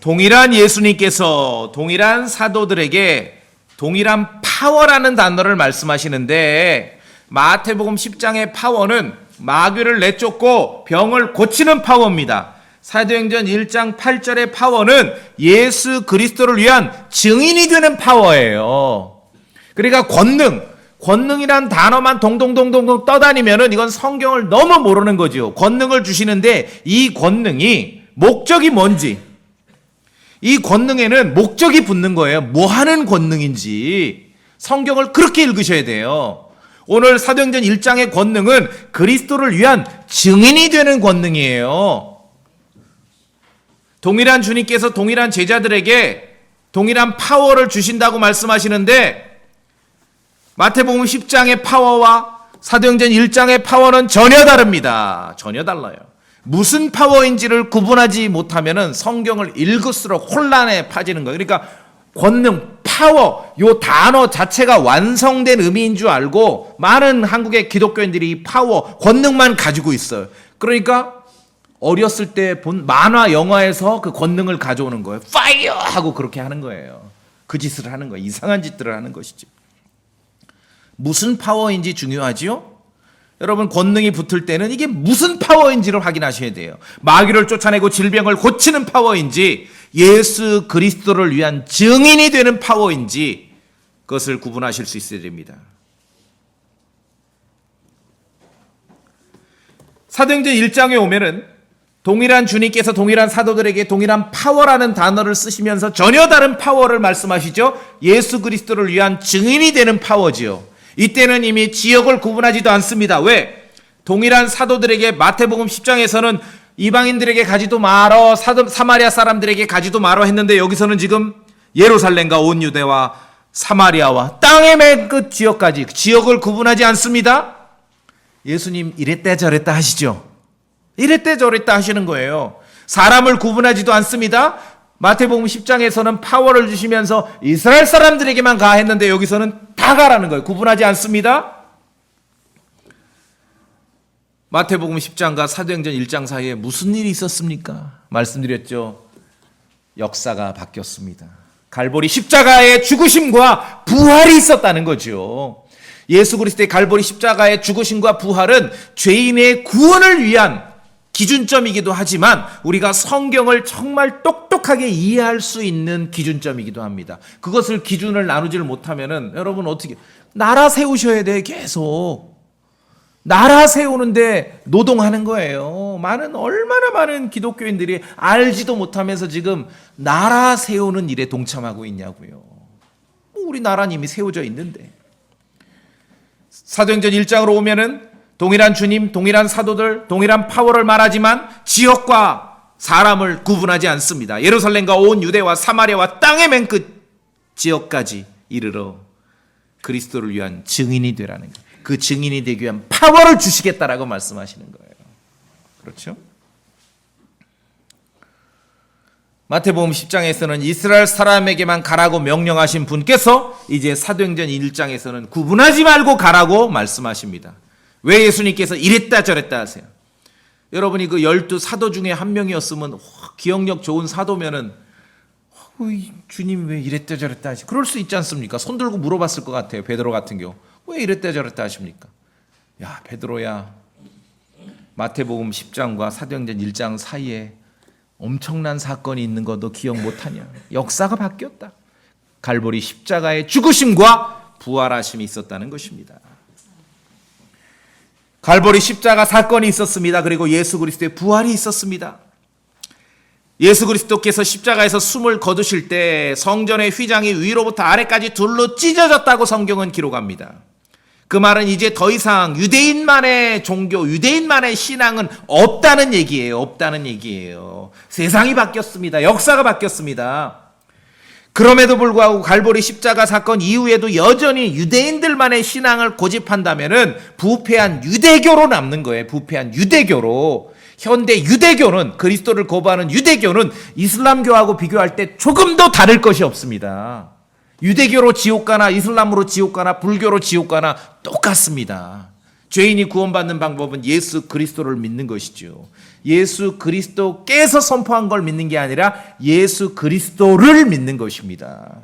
S1: 동일한 예수님께서 동일한 사도들에게 동일한 파워라는 단어를 말씀하시는데 마태복음 10장의 파워는 마귀를 내쫓고 병을 고치는 파워입니다. 사도행전 1장 8절의 파워는 예수 그리스도를 위한 증인이 되는 파워예요. 그러니까 권능이란 단어만 동동동동 떠다니면은 이건 성경을 너무 모르는 거죠. 권능을 주시는데 이 권능이 목적이 뭔지, 이 권능에는 목적이 붙는 거예요. 뭐 하는 권능인지 성경을 그렇게 읽으셔야 돼요. 오늘 사도행전 1장의 권능은 그리스도를 위한 증인이 되는 권능이에요. 동일한 주님께서 동일한 제자들에게 동일한 파워를 주신다고 말씀하시는데 마태복음 10장의 파워와 사도행전 1장의 파워는 전혀 다릅니다. 전혀 달라요. 무슨 파워인지를 구분하지 못하면 성경을 읽을수록 혼란에 빠지는 거예요. 그러니까 권능, 파워, 요 단어 자체가 완성된 의미인 줄 알고 많은 한국의 기독교인들이 이 파워, 권능만 가지고 있어요. 그러니까 어렸을 때 본 만화, 영화에서 그 권능을 가져오는 거예요. 파이어! 하고 그렇게 하는 거예요. 그 짓을 하는 거예요. 이상한 짓들을 하는 것이죠. 무슨 파워인지 중요하지요? 여러분 권능이 붙을 때는 이게 무슨 파워인지를 확인하셔야 돼요. 마귀를 쫓아내고 질병을 고치는 파워인지 예수 그리스도를 위한 증인이 되는 파워인지 그것을 구분하실 수 있어야 됩니다. 사도행전 1장에 오면은 동일한 주님께서 동일한 사도들에게 동일한 파워라는 단어를 쓰시면서 전혀 다른 파워를 말씀하시죠. 예수 그리스도를 위한 증인이 되는 파워지요. 이때는 이미 지역을 구분하지도 않습니다. 왜? 동일한 사도들에게 마태복음 10장에서는 이방인들에게 가지도 말어, 사마리아 사람들에게 가지도 말어 했는데 여기서는 지금 예루살렘과 온 유대와 사마리아와 땅의 맨 끝 지역까지 지역을 구분하지 않습니다. 예수님 이랬다 저랬다 하시죠. 이랬다 저랬다 하시는 거예요. 사람을 구분하지도 않습니다. 마태복음 10장에서는 파워를 주시면서 이스라엘 사람들에게만 가 했는데 여기서는 다 가라는 거예요. 구분하지 않습니다. 마태복음 10장과 사도행전 1장 사이에 무슨 일이 있었습니까? 말씀드렸죠. 역사가 바뀌었습니다. 갈보리 십자가의 죽으심과 부활이 있었다는 거죠. 예수 그리스도의 갈보리 십자가의 죽으심과 부활은 죄인의 구원을 위한 기준점이기도 하지만 우리가 성경을 정말 똑똑하게 이해할 수 있는 기준점이기도 합니다. 그것을 기준을 나누지를 못하면은 여러분 어떻게 나라 세우셔야 돼. 계속 나라 세우는데 노동하는 거예요. 얼마나 많은 기독교인들이 알지도 못하면서 지금 나라 세우는 일에 동참하고 있냐고요. 우리 나라는 이미 세워져 있는데. 사도행전 1장으로 오면은 동일한 주님, 동일한 사도들, 동일한 파워를 말하지만 지역과 사람을 구분하지 않습니다. 예루살렘과 온 유대와 사마리아와 땅의 맨 끝 지역까지 이르러 그리스도를 위한 증인이 되라는 거예요. 그 증인이 되기 위한 파워를 주시겠다라고 말씀하시는 거예요. 그렇죠? 마태복음 10장에서는 이스라엘 사람에게만 가라고 명령하신 분께서 이제 사도행전 1장에서는 구분하지 말고 가라고 말씀하십니다. 왜 예수님께서 이랬다 저랬다 하세요? 여러분이 그 12 사도 중에 한 명이었으면 기억력 좋은 사도면은 주님 왜 이랬다 저랬다 하시? 그럴 수 있지 않습니까? 손 들고 물어봤을 것 같아요. 베드로 같은 경우. 왜 이랬다 저랬다 하십니까? 야, 베드로야. 마태복음 10장과 사도행전 1장 사이에 엄청난 사건이 있는 거 너 기억 못하냐? 역사가 바뀌었다. 갈보리 십자가의 죽으심과 부활하심이 있었다는 것입니다. 갈보리 십자가 사건이 있었습니다. 그리고 예수 그리스도의 부활이 있었습니다. 예수 그리스도께서 십자가에서 숨을 거두실 때 성전의 휘장이 위로부터 아래까지 둘로 찢어졌다고 성경은 기록합니다. 그 말은 이제 더 이상 유대인만의 종교, 유대인만의 신앙은 없다는 얘기예요. 없다는 얘기예요. 세상이 바뀌었습니다. 역사가 바뀌었습니다. 그럼에도 불구하고 갈보리 십자가 사건 이후에도 여전히 유대인들만의 신앙을 고집한다면은 부패한 유대교로 남는 거예요. 부패한 유대교로. 현대 유대교는, 그리스도를 거부하는 유대교는 이슬람교하고 비교할 때 조금도 다를 것이 없습니다. 유대교로 지옥 가나 이슬람으로 지옥 가나 불교로 지옥 가나 똑같습니다. 죄인이 구원받는 방법은 예수 그리스도를 믿는 것이죠. 예수 그리스도께서 선포한 걸 믿는 게 아니라 예수 그리스도를 믿는 것입니다.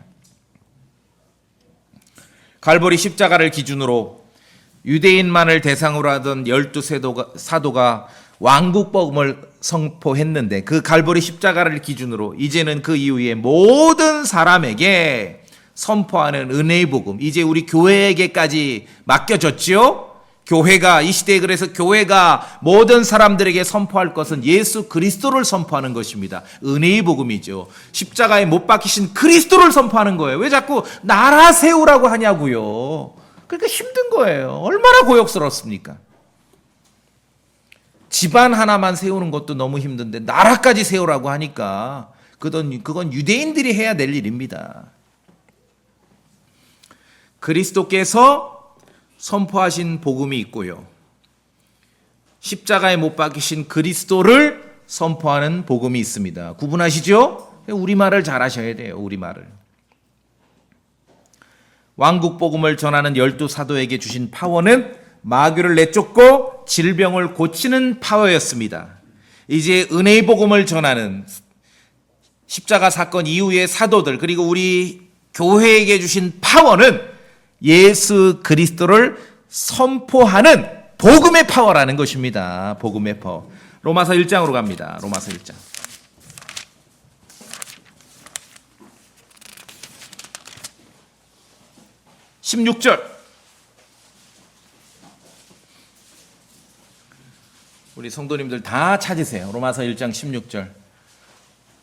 S1: 갈보리 십자가를 기준으로 유대인만을 대상으로 하던 12 사도가 왕국복음을 선포했는데 그 갈보리 십자가를 기준으로 이제는 그 이후에 모든 사람에게 선포하는 은혜의 복음, 이제 우리 교회에게까지 맡겨졌죠. 교회가 이 시대에 그래서 교회가 모든 사람들에게 선포할 것은 예수 그리스도를 선포하는 것입니다. 은혜의 복음이죠. 십자가에 못 박히신 그리스도를 선포하는 거예요. 왜 자꾸 나라 세우라고 하냐고요. 그러니까 힘든 거예요. 얼마나 고역스럽습니까? 집안 하나만 세우는 것도 너무 힘든데 나라까지 세우라고 하니까 그건 유대인들이 해야 될 일입니다. 그리스도께서 선포하신 복음이 있고요. 십자가에 못 박히신 그리스도를 선포하는 복음이 있습니다. 구분하시죠? 우리말을 잘 하셔야 돼요. 우리말을. 왕국 복음을 전하는 12 사도에게 주신 파워는 마귀를 내쫓고 질병을 고치는 파워였습니다. 이제 은혜의 복음을 전하는 십자가 사건 이후의 사도들 그리고 우리 교회에게 주신 파워는 예수 그리스도를 선포하는 복음의 파워라는 것입니다. 복음의 파워. 로마서 1장으로 갑니다. 로마서 1장. 16절. 우리 성도님들 다 찾으세요. 로마서 1장 16절.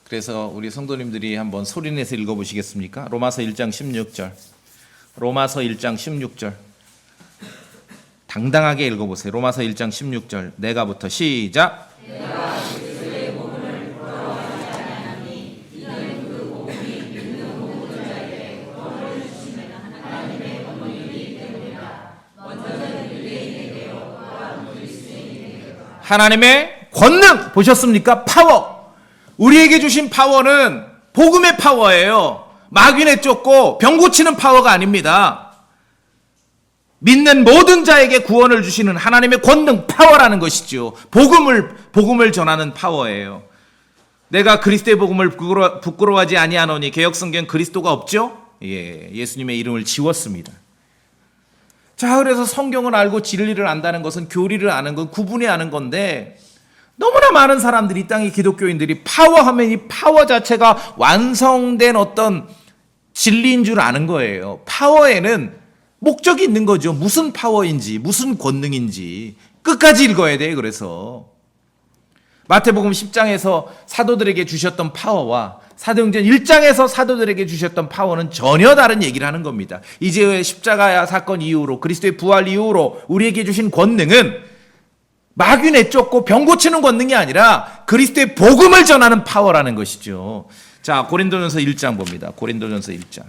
S1: 그래서 우리 성도님들이 한번 소리내서 읽어보시겠습니까? 로마서 1장 16절. 로마서 1장 16절. 당당하게 읽어보세요. 로마서 1장 16절. 내가부터 시작. 내가 그리스도의 복음을 부끄러워하지 아니하니 이는 그 복음이 믿는 모든 자에게 구원을 주시는 하나님의 권능이기 때문이다. 먼저는 유대인에게요 또한 그리스도인에게요. 하나님의 권능 보셨습니까? 파워. 우리에게 주신 파워는 복음의 파워예요. 마귀네 쫓고 병 고치는 파워가 아닙니다. 믿는 모든 자에게 구원을 주시는 하나님의 권능 파워라는 것이죠. 복음을 전하는 파워예요. 내가 그리스도의 복음을 부끄러워하지 아니하노니 개역성경 그리스도가 없죠? 예, 예수님의 이름을 지웠습니다. 자, 그래서 성경을 알고 진리를 안다는 것은 교리를 아는 건 구분이 아는 건데 너무나 많은 사람들이 이 땅의 기독교인들이 파워하면 이 파워 자체가 완성된 어떤 진리인 줄 아는 거예요. 파워에는 목적이 있는 거죠. 무슨 파워인지, 무슨 권능인지 끝까지 읽어야 돼요. 그래서 마태복음 10장에서 사도들에게 주셨던 파워와 사도행전 1장에서 사도들에게 주셨던 파워는 전혀 다른 얘기를 하는 겁니다. 이제 십자가 사건 이후로 그리스도의 부활 이후로 우리에게 주신 권능은 마귀 내쫓고 병 고치는 권능이 아니라 그리스도의 복음을 전하는 파워라는 것이죠. 자, 고린도전서 1장 봅니다. 고린도전서 1장.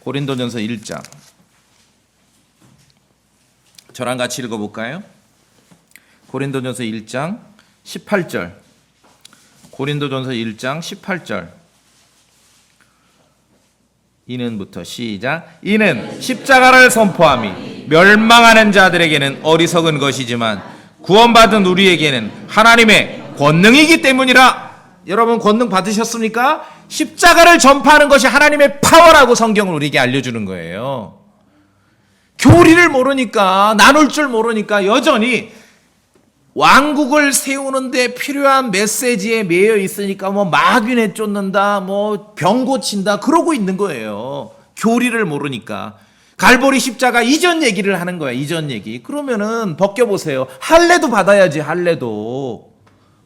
S1: 고린도전서 1장. 저랑 같이 읽어볼까요? 고린도전서 1장 18절. 고린도전서 1장 18절. 이는부터 시작. 이는 십자가를 선포함이 멸망하는 자들에게는 어리석은 것이지만 구원받은 우리에게는 하나님의 권능이기 때문이라. 여러분 권능 받으셨습니까? 십자가를 전파하는 것이 하나님의 파워라고 성경은 우리에게 알려주는 거예요. 교리를 모르니까, 나눌 줄 모르니까 여전히 왕국을 세우는데 필요한 메시지에 매여 있으니까 뭐 마귀 내쫓는다, 뭐 병 고친다 그러고 있는 거예요. 교리를 모르니까. 갈보리 십자가 이전 얘기를 하는 거야. 이전 얘기. 그러면은 벗겨보세요. 할례도 받아야지. 할례도.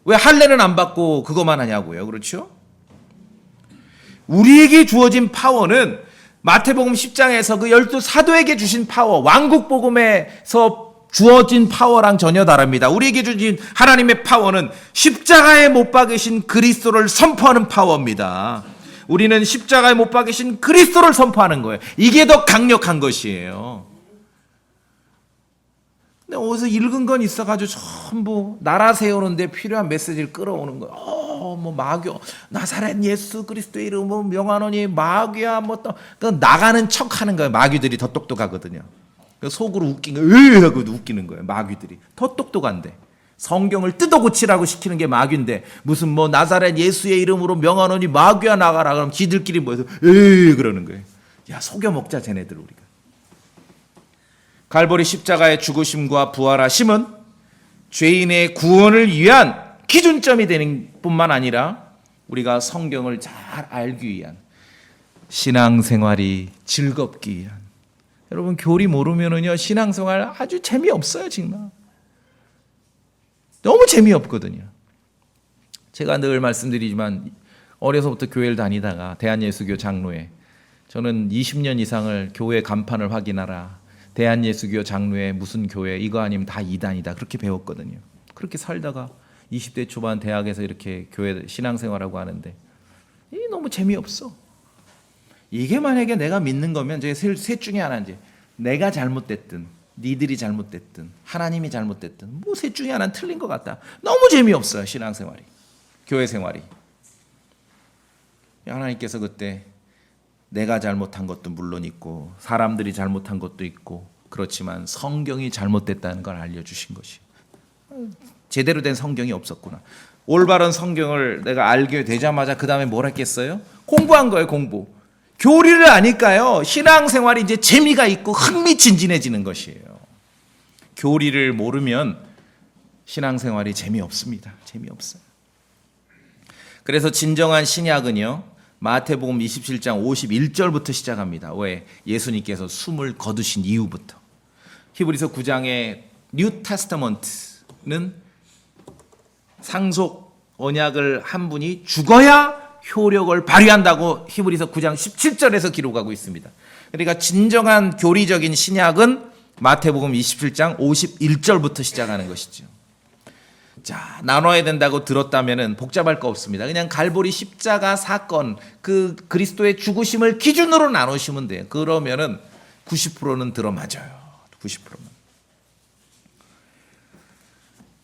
S1: 왜 할례는 안 받고 그것만 하냐고요. 그렇죠? 우리에게 주어진 파워는 마태복음 10장에서 그 12사도에게 주신 파워, 왕국 복음에서 주어진 파워랑 전혀 다릅니다. 우리에게 주신 하나님의 파워는 십자가에 못 박으신 그리스도를 선포하는 파워입니다. 우리는 십자가에 못 박으신 그리스도를 선포하는 거예요. 이게 더 강력한 것이에요. 근데 어디서 읽은 건 있어가지고 전부 나라 세우는데 필요한 메시지를 끌어오는 거예요. 뭐 마귀, 나사렛 예수 그리스도의 이름으로 명하노니 마귀야 뭐 또 나가는 척하는 거예요. 마귀들이 더 똑똑하거든요. 속으로 웃긴 거예요. 하고 웃기는 거예요. 마귀들이 더 똑똑한데 성경을 뜯어 고치라고 시키는 게 마귀인데 무슨 뭐 나사렛 예수의 이름으로 명하노니 마귀야 나가라 그러면 지들끼리 모여서 그러는 거예요. 야, 속여 먹자 쟤네들. 우리가 갈보리 십자가의 죽으심과 부활하심은 죄인의 구원을 위한 기준점이 되는 뿐만 아니라 우리가 성경을 잘 알기 위한 신앙생활이 즐겁기 위한. 여러분 교리 모르면은요 신앙생활 아주 재미없어요. 정말 너무 재미없거든요. 제가 늘 말씀드리지만 어려서부터 교회를 다니다가 대한예수교 장로회, 저는 20년 이상을 교회 간판을 확인하라, 대한예수교 장로회 무슨 교회 이거 아니면 다 이단이다 그렇게 배웠거든요. 그렇게 살다가 20대 초반 대학에서 이렇게 교회 신앙생활하고 하는데 이게 너무 재미없어. 이게 만약에 내가 믿는 거면 제가 셋 중에 하나인지 내가 잘못됐든 니들이 잘못됐든 하나님이 잘못됐든 뭐 셋 중에 하나는 틀린 것 같다. 너무 재미없어요. 신앙생활이, 교회 생활이. 하나님께서 그때 내가 잘못한 것도 물론 있고 사람들이 잘못한 것도 있고 그렇지만 성경이 잘못됐다는 걸 알려주신 것이 제대로 된 성경이 없었구나. 올바른 성경을 내가 알게 되자마자 그 다음에 뭘 했겠어요? 공부한 거예요. 공부. 교리를 아니까요 신앙생활이 이제 재미가 있고 흥미진진해지는 것이에요. 교리를 모르면 신앙생활이 재미없습니다. 재미없어요. 그래서 진정한 신약은요 마태복음 27장 51절부터 시작합니다. 왜? 예수님께서 숨을 거두신 이후부터. 히브리서 9장의 뉴 테스터먼트는 상속 언약을 한 분이 죽어야 효력을 발휘한다고 히브리서 9장 17절에서 기록하고 있습니다. 그러니까 진정한 교리적인 신약은 마태복음 27장 51절부터 시작하는 것이죠. 자, 나눠야 된다고 들었다면 복잡할 거 없습니다. 그냥 갈보리 십자가 사건, 그 그리스도의 죽으심을 기준으로 나누시면 돼요. 그러면은 90%는 들어맞아요. 90%는.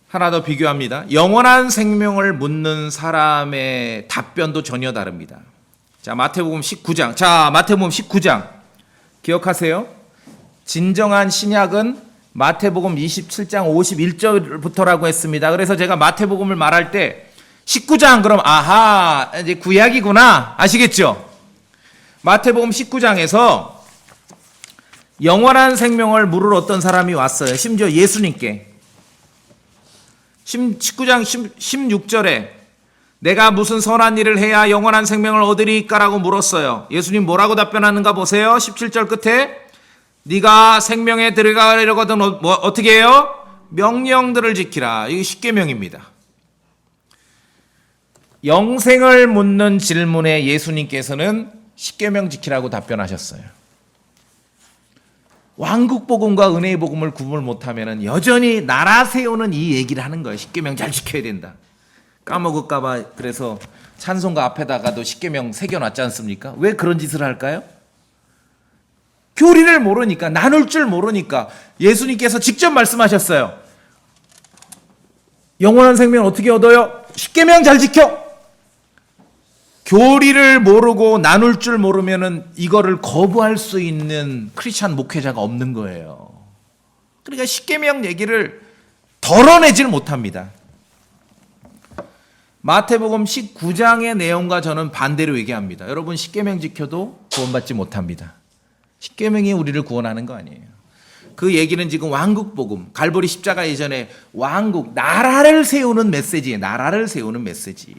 S1: 하나 더 비교합니다. 영원한 생명을 묻는 사람의 답변도 전혀 다릅니다. 자, 마태복음 19장. 자, 마태복음 19장. 기억하세요? 진정한 신약은 마태복음 27장 51절부터라고 했습니다. 그래서 제가 마태복음을 말할 때 19장 그럼 아하 이제 구약이구나 아시겠죠? 마태복음 19장에서 영원한 생명을 물을 어떤 사람이 왔어요. 심지어 예수님께. 19장 16절에 내가 무슨 선한 일을 해야 영원한 생명을 얻으리까라고 물었어요. 예수님 뭐라고 답변하는가 보세요. 17절 끝에 네가 생명에 들어가려거든 어떻게 해요? 명령들을 지키라. 이게 십계명입니다. 영생을 묻는 질문에 예수님께서는 십계명 지키라고 답변하셨어요. 왕국 복음과 은혜의 복음을 구분을 못하면 여전히 나라 세우는 이 얘기를 하는 거예요. 십계명 잘 지켜야 된다. 까먹을까 봐 그래서 찬송가 앞에다가도 십계명 새겨놨지 않습니까? 왜 그런 짓을 할까요? 교리를 모르니까, 나눌 줄 모르니까. 예수님께서 직접 말씀하셨어요. 영원한 생명 어떻게 얻어요? 십계명 잘 지켜. 교리를 모르고 나눌 줄 모르면은 이거를 거부할 수 있는 크리스찬 목회자가 없는 거예요. 그러니까 십계명 얘기를 덜어내질 못합니다. 마태복음 19장의 내용과 저는 반대로 얘기합니다. 여러분 십계명 지켜도 구원받지 못합니다. 십계명이 우리를 구원하는 거 아니에요. 그 얘기는 지금 왕국 복음, 갈보리 십자가 이전에 왕국, 나라를 세우는 메시지예요. 나라를 세우는 메시지.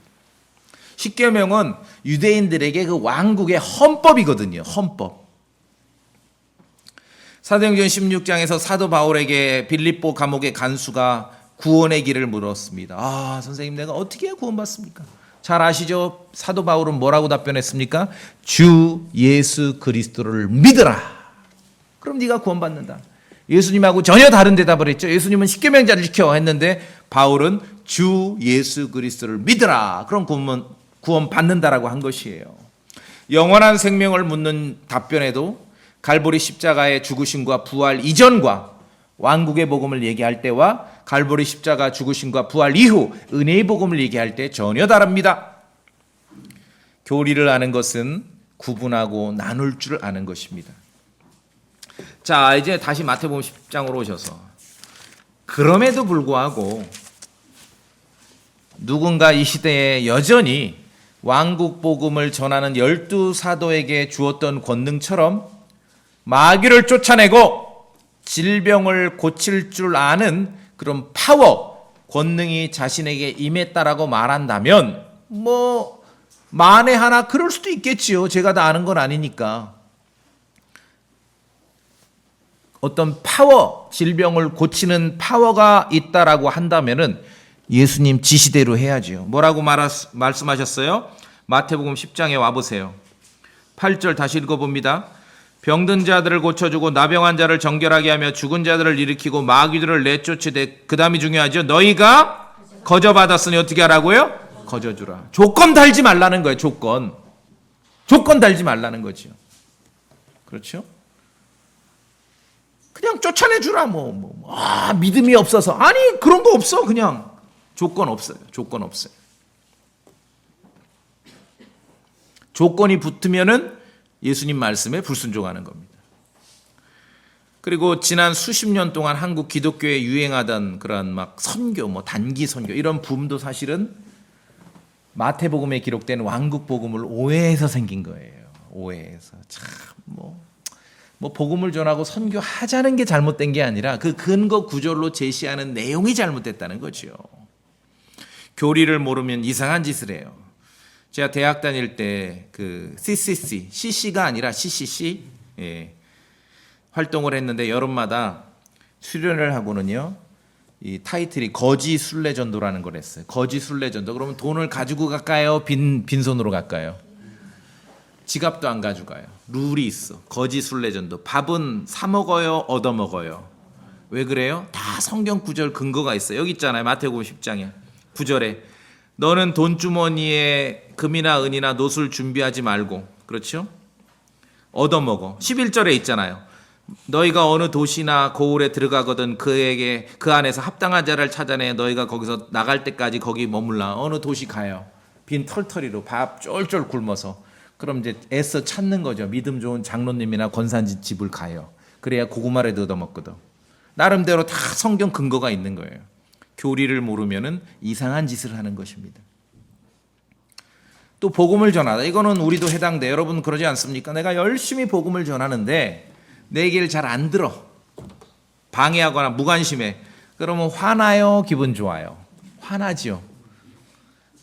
S1: 십계명은 유대인들에게 그 왕국의 헌법이거든요. 헌법. 사도행전 16장에서 사도 바울에게 빌립보 감옥의 간수가 구원의 길을 물었습니다. 아, 선생님 내가 어떻게 해야 구원받습니까? 잘 아시죠? 사도 바울은 뭐라고 답변했습니까? 주 예수 그리스도를 믿으라. 그럼 네가 구원받는다. 예수님하고 전혀 다른 대답을 했죠. 예수님은 십계명자를 지켜 했는데 바울은 주 예수 그리스도를 믿으라. 그럼 구원받는다라고 한 것이에요. 영원한 생명을 묻는 답변에도 갈보리 십자가의 죽으심과 부활 이전과 왕국의 복음을 얘기할 때와 갈보리 십자가 죽으심과 부활 이후 은혜의 복음을 얘기할 때 전혀 다릅니다. 교리를 아는 것은 구분하고 나눌 줄 아는 것입니다. 자, 이제 다시 마태복음 10장으로 오셔서 그럼에도 불구하고 누군가 이 시대에 여전히 왕국 복음을 전하는 12사도에게 주었던 권능처럼 마귀를 쫓아내고 질병을 고칠 줄 아는 그런 파워, 권능이 자신에게 임했다라고 말한다면 만에 하나 그럴 수도 있겠지요. 제가 다 아는 건 아니니까. 어떤 파워, 질병을 고치는 파워가 있다라고 한다면은 예수님 지시대로 해야지요. 뭐라고 말씀하셨어요? 마태복음 10장에 와보세요. 8절 다시 읽어봅니다. 병든 자들을 고쳐주고 나병한 자를 정결하게 하며 죽은 자들을 일으키고 마귀들을 내쫓으되 그 다음이 중요하죠. 너희가 거저받았으니 어떻게 하라고요? 거저주라. 조건 달지 말라는 거예요. 조건 달지 말라는 거죠. 그렇죠? 그냥 쫓아내주라. 믿음이 없어서. 아니 그런 거 없어. 그냥 조건 없어요. 조건 없어요. 조건이 붙으면은 예수님 말씀에 불순종하는 겁니다. 그리고 지난 수십 년 동안 한국 기독교에 유행하던 그런 선교, 단기 선교 이런 붐도 사실은 마태복음에 기록된 왕국 복음을 오해해서 생긴 거예요. 오해해서 참 복음을 전하고 선교하자는 게 잘못된 게 아니라 그 근거 구절로 제시하는 내용이 잘못됐다는 거죠. 교리를 모르면 이상한 짓을 해요. 제가 대학 다닐 때 그 CCC가 아니라 CCC 활동을 했는데 여름마다 수련을 하고는요. 이 타이틀이 거지 순례전도라는 걸 했어요. 거지 순례전도. 그러면 돈을 가지고 갈까요? 빈손으로 갈까요? 지갑도 안 가져가요. 룰이 있어. 거지 순례전도. 밥은 사 먹어요? 얻어 먹어요? 왜 그래요? 다 성경 구절 근거가 있어요. 여기 있잖아요. 마태복음 10장에 9절에 너는 돈주머니에 금이나 은이나 노술 준비하지 말고, 그렇죠? 얻어먹어. 11절에 있잖아요. 너희가 어느 도시나 고을에 들어가거든 그 안에서 합당한 자를 찾아내 너희가 거기서 나갈 때까지 거기 머물라. 어느 도시 가요. 빈 털터리로 밥 쫄쫄 굶어서. 그럼 이제 애써 찾는 거죠. 믿음 좋은 장로님이나 권사님 집을 가요. 그래야 고구마라도 얻어먹거든. 나름대로 다 성경 근거가 있는 거예요. 교리를 모르면은 이상한 짓을 하는 것입니다. 또 복음을 전하다. 이거는 우리도 해당돼. 여러분 그러지 않습니까? 내가 열심히 복음을 전하는데 내 얘기를 잘 안 들어. 방해하거나 무관심해. 그러면 화나요? 기분 좋아요? 화나지요.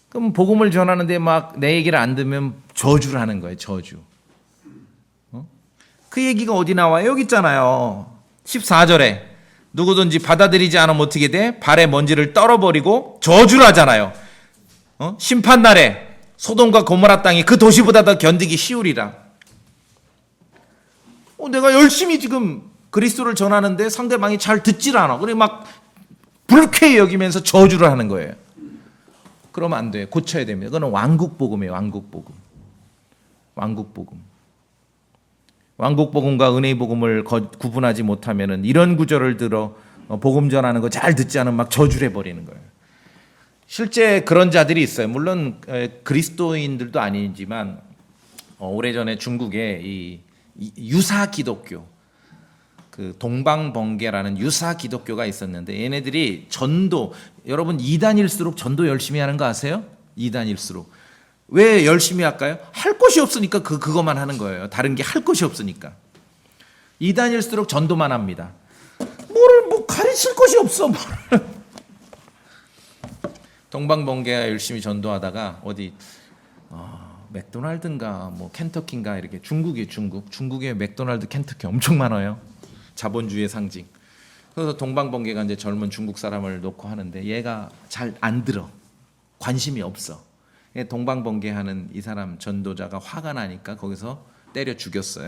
S1: 그럼 복음을 전하는데 막 내 얘기를 안 듣면 저주를 하는 거예요. 저주. 그 얘기가 어디 나와요? 여기 있잖아요. 14절에 누구든지 받아들이지 않으면 어떻게 돼? 발에 먼지를 떨어버리고 저주를 하잖아요. 심판날에 소돔과 고모라 땅이 그 도시보다 더 견디기 쉬우리라. 내가 열심히 지금 그리스도를 전하는데 상대방이 잘 듣질 않아. 그래 막 불쾌히 여기면서 저주를 하는 거예요. 그러면 안 돼. 고쳐야 됩니다. 그거는 왕국복음이에요. 왕국복음. 왕국복음. 왕국복음과 은혜의 복음을 구분하지 못하면은 이런 구절을 들어 복음 전하는 거 잘 듣지 않으면 막 저주를 해버리는 거예요. 실제 그런 자들이 있어요. 물론 그리스도인들도 아니지만 오래전에 중국에 이 유사 기독교, 그 동방번개라는 유사 기독교가 있었는데 얘네들이 전도, 여러분 2단일수록 전도 열심히 하는 거 아세요? 2단일수록. 왜 열심히 할까요? 할 것이 없으니까 그것만 하는 거예요. 다른 게 할 것이 없으니까. 2단일수록 전도만 합니다. 뭐 가르칠 것이 없어. 동방번개가 열심히 전도하다가 어디 맥도날드인가 뭐 켄터키인가 이렇게 중국에 맥도날드 켄터키 엄청 많아요. 자본주의의 상징. 그래서 동방번개가 이제 젊은 중국 사람을 놓고 하는데 얘가 잘 안 들어. 관심이 없어. 동방번개 하는 이 사람 전도자가 화가 나니까 거기서 때려 죽였어요.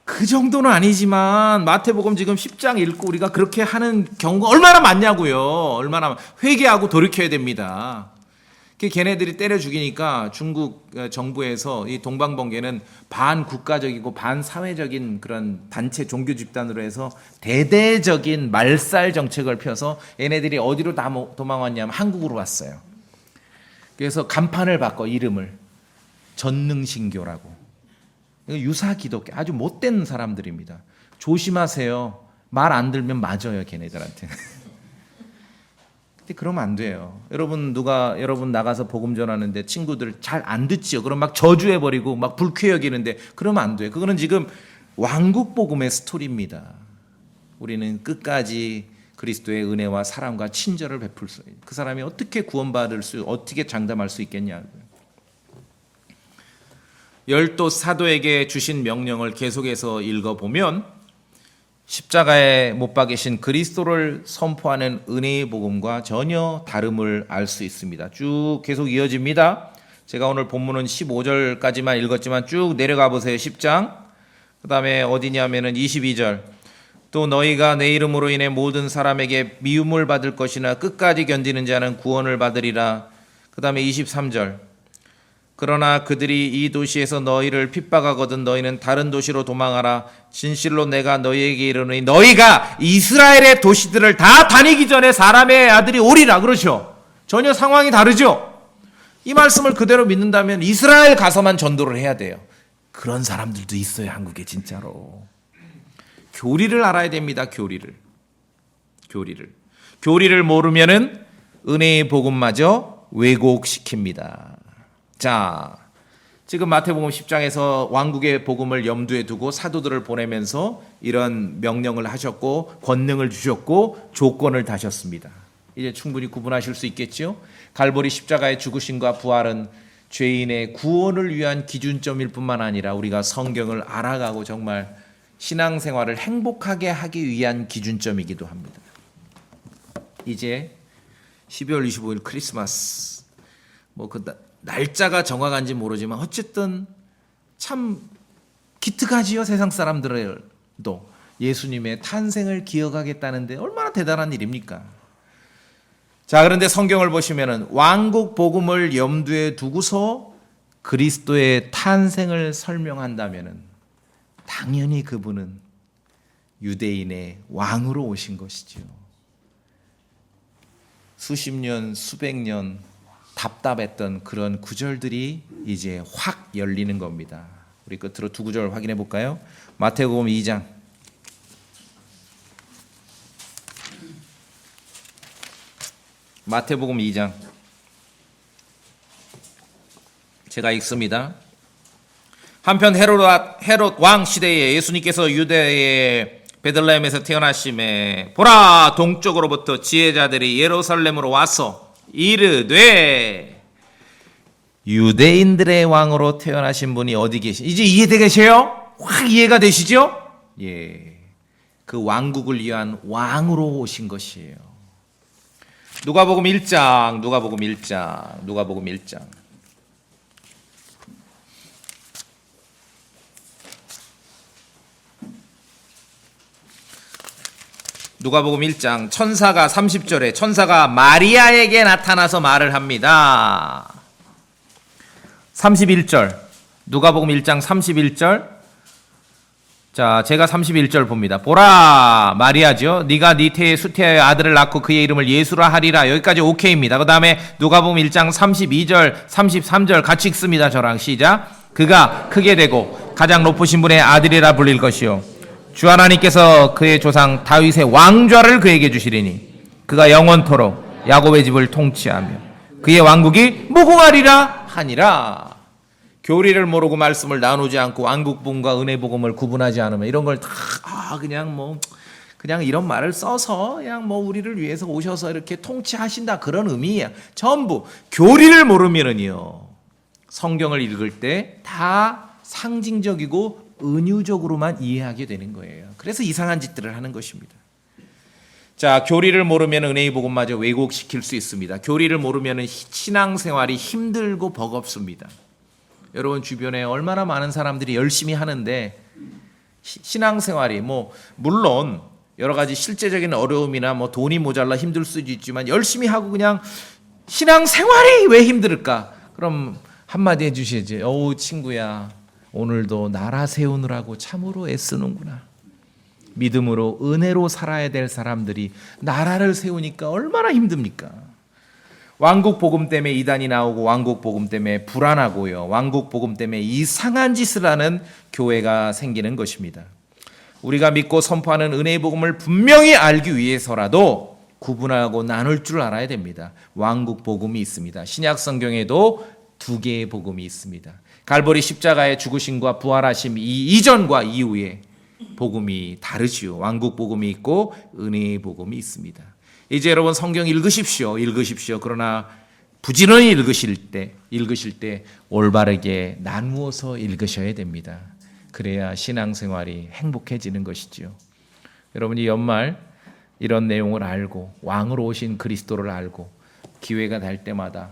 S1: 그 정도는 아니지만 마태복음 지금 10장 읽고 우리가 그렇게 하는 경우가 얼마나 많냐고요. 얼마나 회개하고 돌이켜야 됩니다. 걔네들이 때려 죽이니까 중국 정부에서 이 동방번개는 반국가적이고 반사회적인 그런 단체 종교 집단으로 해서 대대적인 말살 정책을 펴서 얘네들이 어디로 다 도망왔냐면 한국으로 왔어요. 그래서 간판을 바꿔 이름을 전능신교라고. 유사 기독교 아주 못된 사람들입니다. 조심하세요. 말 안 들면 맞아요 걔네들한테. 근데 그러면 안 돼요. 여러분 나가서 복음 전하는데 친구들 잘 안 듣지요. 그럼 막 저주해 버리고 막 불쾌해 여기는데 그러면 안 돼요. 그거는 지금 왕국 복음의 스토리입니다. 우리는 끝까지 그리스도의 은혜와 사랑과 친절을 베풀 수, 그 사람이 어떻게 구원받을 수, 어떻게 장담할 수 있겠냐고요. 열두 사도에게 주신 명령을 계속해서 읽어보면 십자가에 못 박이신 그리스도를 선포하는 은혜의 복음과 전혀 다름을 알 수 있습니다. 쭉 계속 이어집니다. 제가 오늘 본문은 15절까지만 읽었지만 쭉 내려가 보세요. 10장. 그 다음에 어디냐면은 22절. 또 너희가 내 이름으로 인해 모든 사람에게 미움을 받을 것이나 끝까지 견디는 자는 구원을 받으리라. 그 다음에 23절. 그러나 그들이 이 도시에서 너희를 핍박하거든 너희는 다른 도시로 도망하라. 진실로 내가 너희에게 이르노니 너희가 이스라엘의 도시들을 다 다니기 전에 사람의 아들이 오리라. 그렇죠? 전혀 상황이 다르죠? 이 말씀을 그대로 믿는다면 이스라엘 가서만 전도를 해야 돼요. 그런 사람들도 있어요. 한국에 진짜로. 교리를 알아야 됩니다. 교리를 모르면은 은혜의 복음마저 왜곡시킵니다. 자, 지금 마태복음 10장에서 왕국의 복음을 염두에 두고 사도들을 보내면서 이런 명령을 하셨고 권능을 주셨고 조건을 다셨습니다. 이제 충분히 구분하실 수 있겠죠? 갈보리 십자가의 죽으심과 부활은 죄인의 구원을 위한 기준점일 뿐만 아니라 우리가 성경을 알아가고 정말 신앙생활을 행복하게 하기 위한 기준점이기도 합니다. 이제 12월 25일 크리스마스 날짜가 정확한지 모르지만 어쨌든 참 기특하지요. 세상 사람들도 예수님의 탄생을 기억하겠다는데 얼마나 대단한 일입니까? 자, 그런데 성경을 보시면은 왕국 복음을 염두에 두고서 그리스도의 탄생을 설명한다면은 당연히 그분은 유대인의 왕으로 오신 것이지요. 수십 년, 수백 년 답답했던 그런 구절들이 이제 확 열리는 겁니다. 우리 끝으로 두 구절 확인해 볼까요? 마태복음 2장. 마태복음 2장. 제가 읽습니다. 한편 헤롯 왕 시대에 예수님께서 유대의 베들레헴에서 태어나심에 보라 동쪽으로부터 지혜자들이 예루살렘으로 와서 이르되 유대인들의 왕으로 태어나신 분이 어디 이제 이해되세요? 확 이해가 되시죠? 예, 그 왕국을 위한 왕으로 오신 것이에요. 누가복음 1장 누가복음 1장 천사가 30절에 천사가 마리아에게 나타나서 말을 합니다. 31절 누가복음 1장 31절 자, 제가 31절 봅니다. 보라 마리아죠. 네가 네 태에 수태하여 아들을 낳고 그의 이름을 예수라 하리라. 여기까지 오케이입니다. 그 다음에 누가복음 1장 32절 33절 같이 읽습니다. 저랑 시작. 그가 크게 되고 가장 높으신 분의 아들이라 불릴 것이요 주 하나님께서 그의 조상 다윗의 왕좌를 그에게 주시리니 그가 영원토록 야곱의 집을 통치하며 그의 왕국이 무궁하리라 하니라. 교리를 모르고 말씀을 나누지 않고 왕국복음과 은혜복음을 구분하지 않으면 이런 걸 다 그냥 이런 말을 써서 그냥 우리를 위해서 오셔서 이렇게 통치하신다 그런 의미야. 전부 교리를 모르면은요 성경을 읽을 때 다 상징적이고 은유적으로만 이해하게 되는 거예요. 그래서 이상한 짓들을 하는 것입니다. 자, 교리를 모르면 은혜의 복음마저 왜곡시킬 수 있습니다. 교리를 모르면 신앙생활이 힘들고 버겁습니다. 여러분 주변에 얼마나 많은 사람들이 열심히 하는데 신앙생활이 물론 여러 가지 실제적인 어려움이나 돈이 모자라 힘들 수도 있지만 열심히 하고 그냥 신앙생활이 왜 힘들까? 그럼 한마디 해주시지. 어우 친구야 오늘도 나라 세우느라고 참으로 애쓰는구나. 믿음으로 은혜로 살아야 될 사람들이 나라를 세우니까 얼마나 힘듭니까? 왕국 복음 때문에 이단이 나오고 왕국 복음 때문에 불안하고요. 왕국 복음 때문에 이상한 짓을 하는 교회가 생기는 것입니다. 우리가 믿고 선포하는 은혜의 복음을 분명히 알기 위해서라도 구분하고 나눌 줄 알아야 됩니다. 왕국 복음이 있습니다. 신약 성경에도 두 개의 복음이 있습니다. 갈보리 십자가의 죽으심과 부활하심 이전과 이후에 복음이 다르지요. 왕국 복음이 있고 은혜의 복음이 있습니다. 이제 여러분 성경 읽으십시오. 그러나 부지런히 읽으실 때 올바르게 나누어서 읽으셔야 됩니다. 그래야 신앙생활이 행복해지는 것이지요. 여러분이 연말 이런 내용을 알고 왕으로 오신 그리스도를 알고 기회가 될 때마다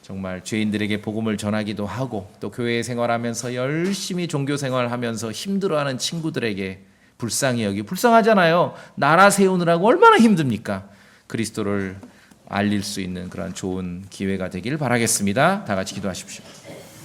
S1: 정말 죄인들에게 복음을 전하기도 하고 또 교회 생활하면서 열심히 종교 생활하면서 힘들어하는 친구들에게 불쌍하잖아요. 나라 세우느라고 얼마나 힘듭니까? 그리스도를 알릴 수 있는 그런 좋은 기회가 되길 바라겠습니다. 다 같이 기도하십시오.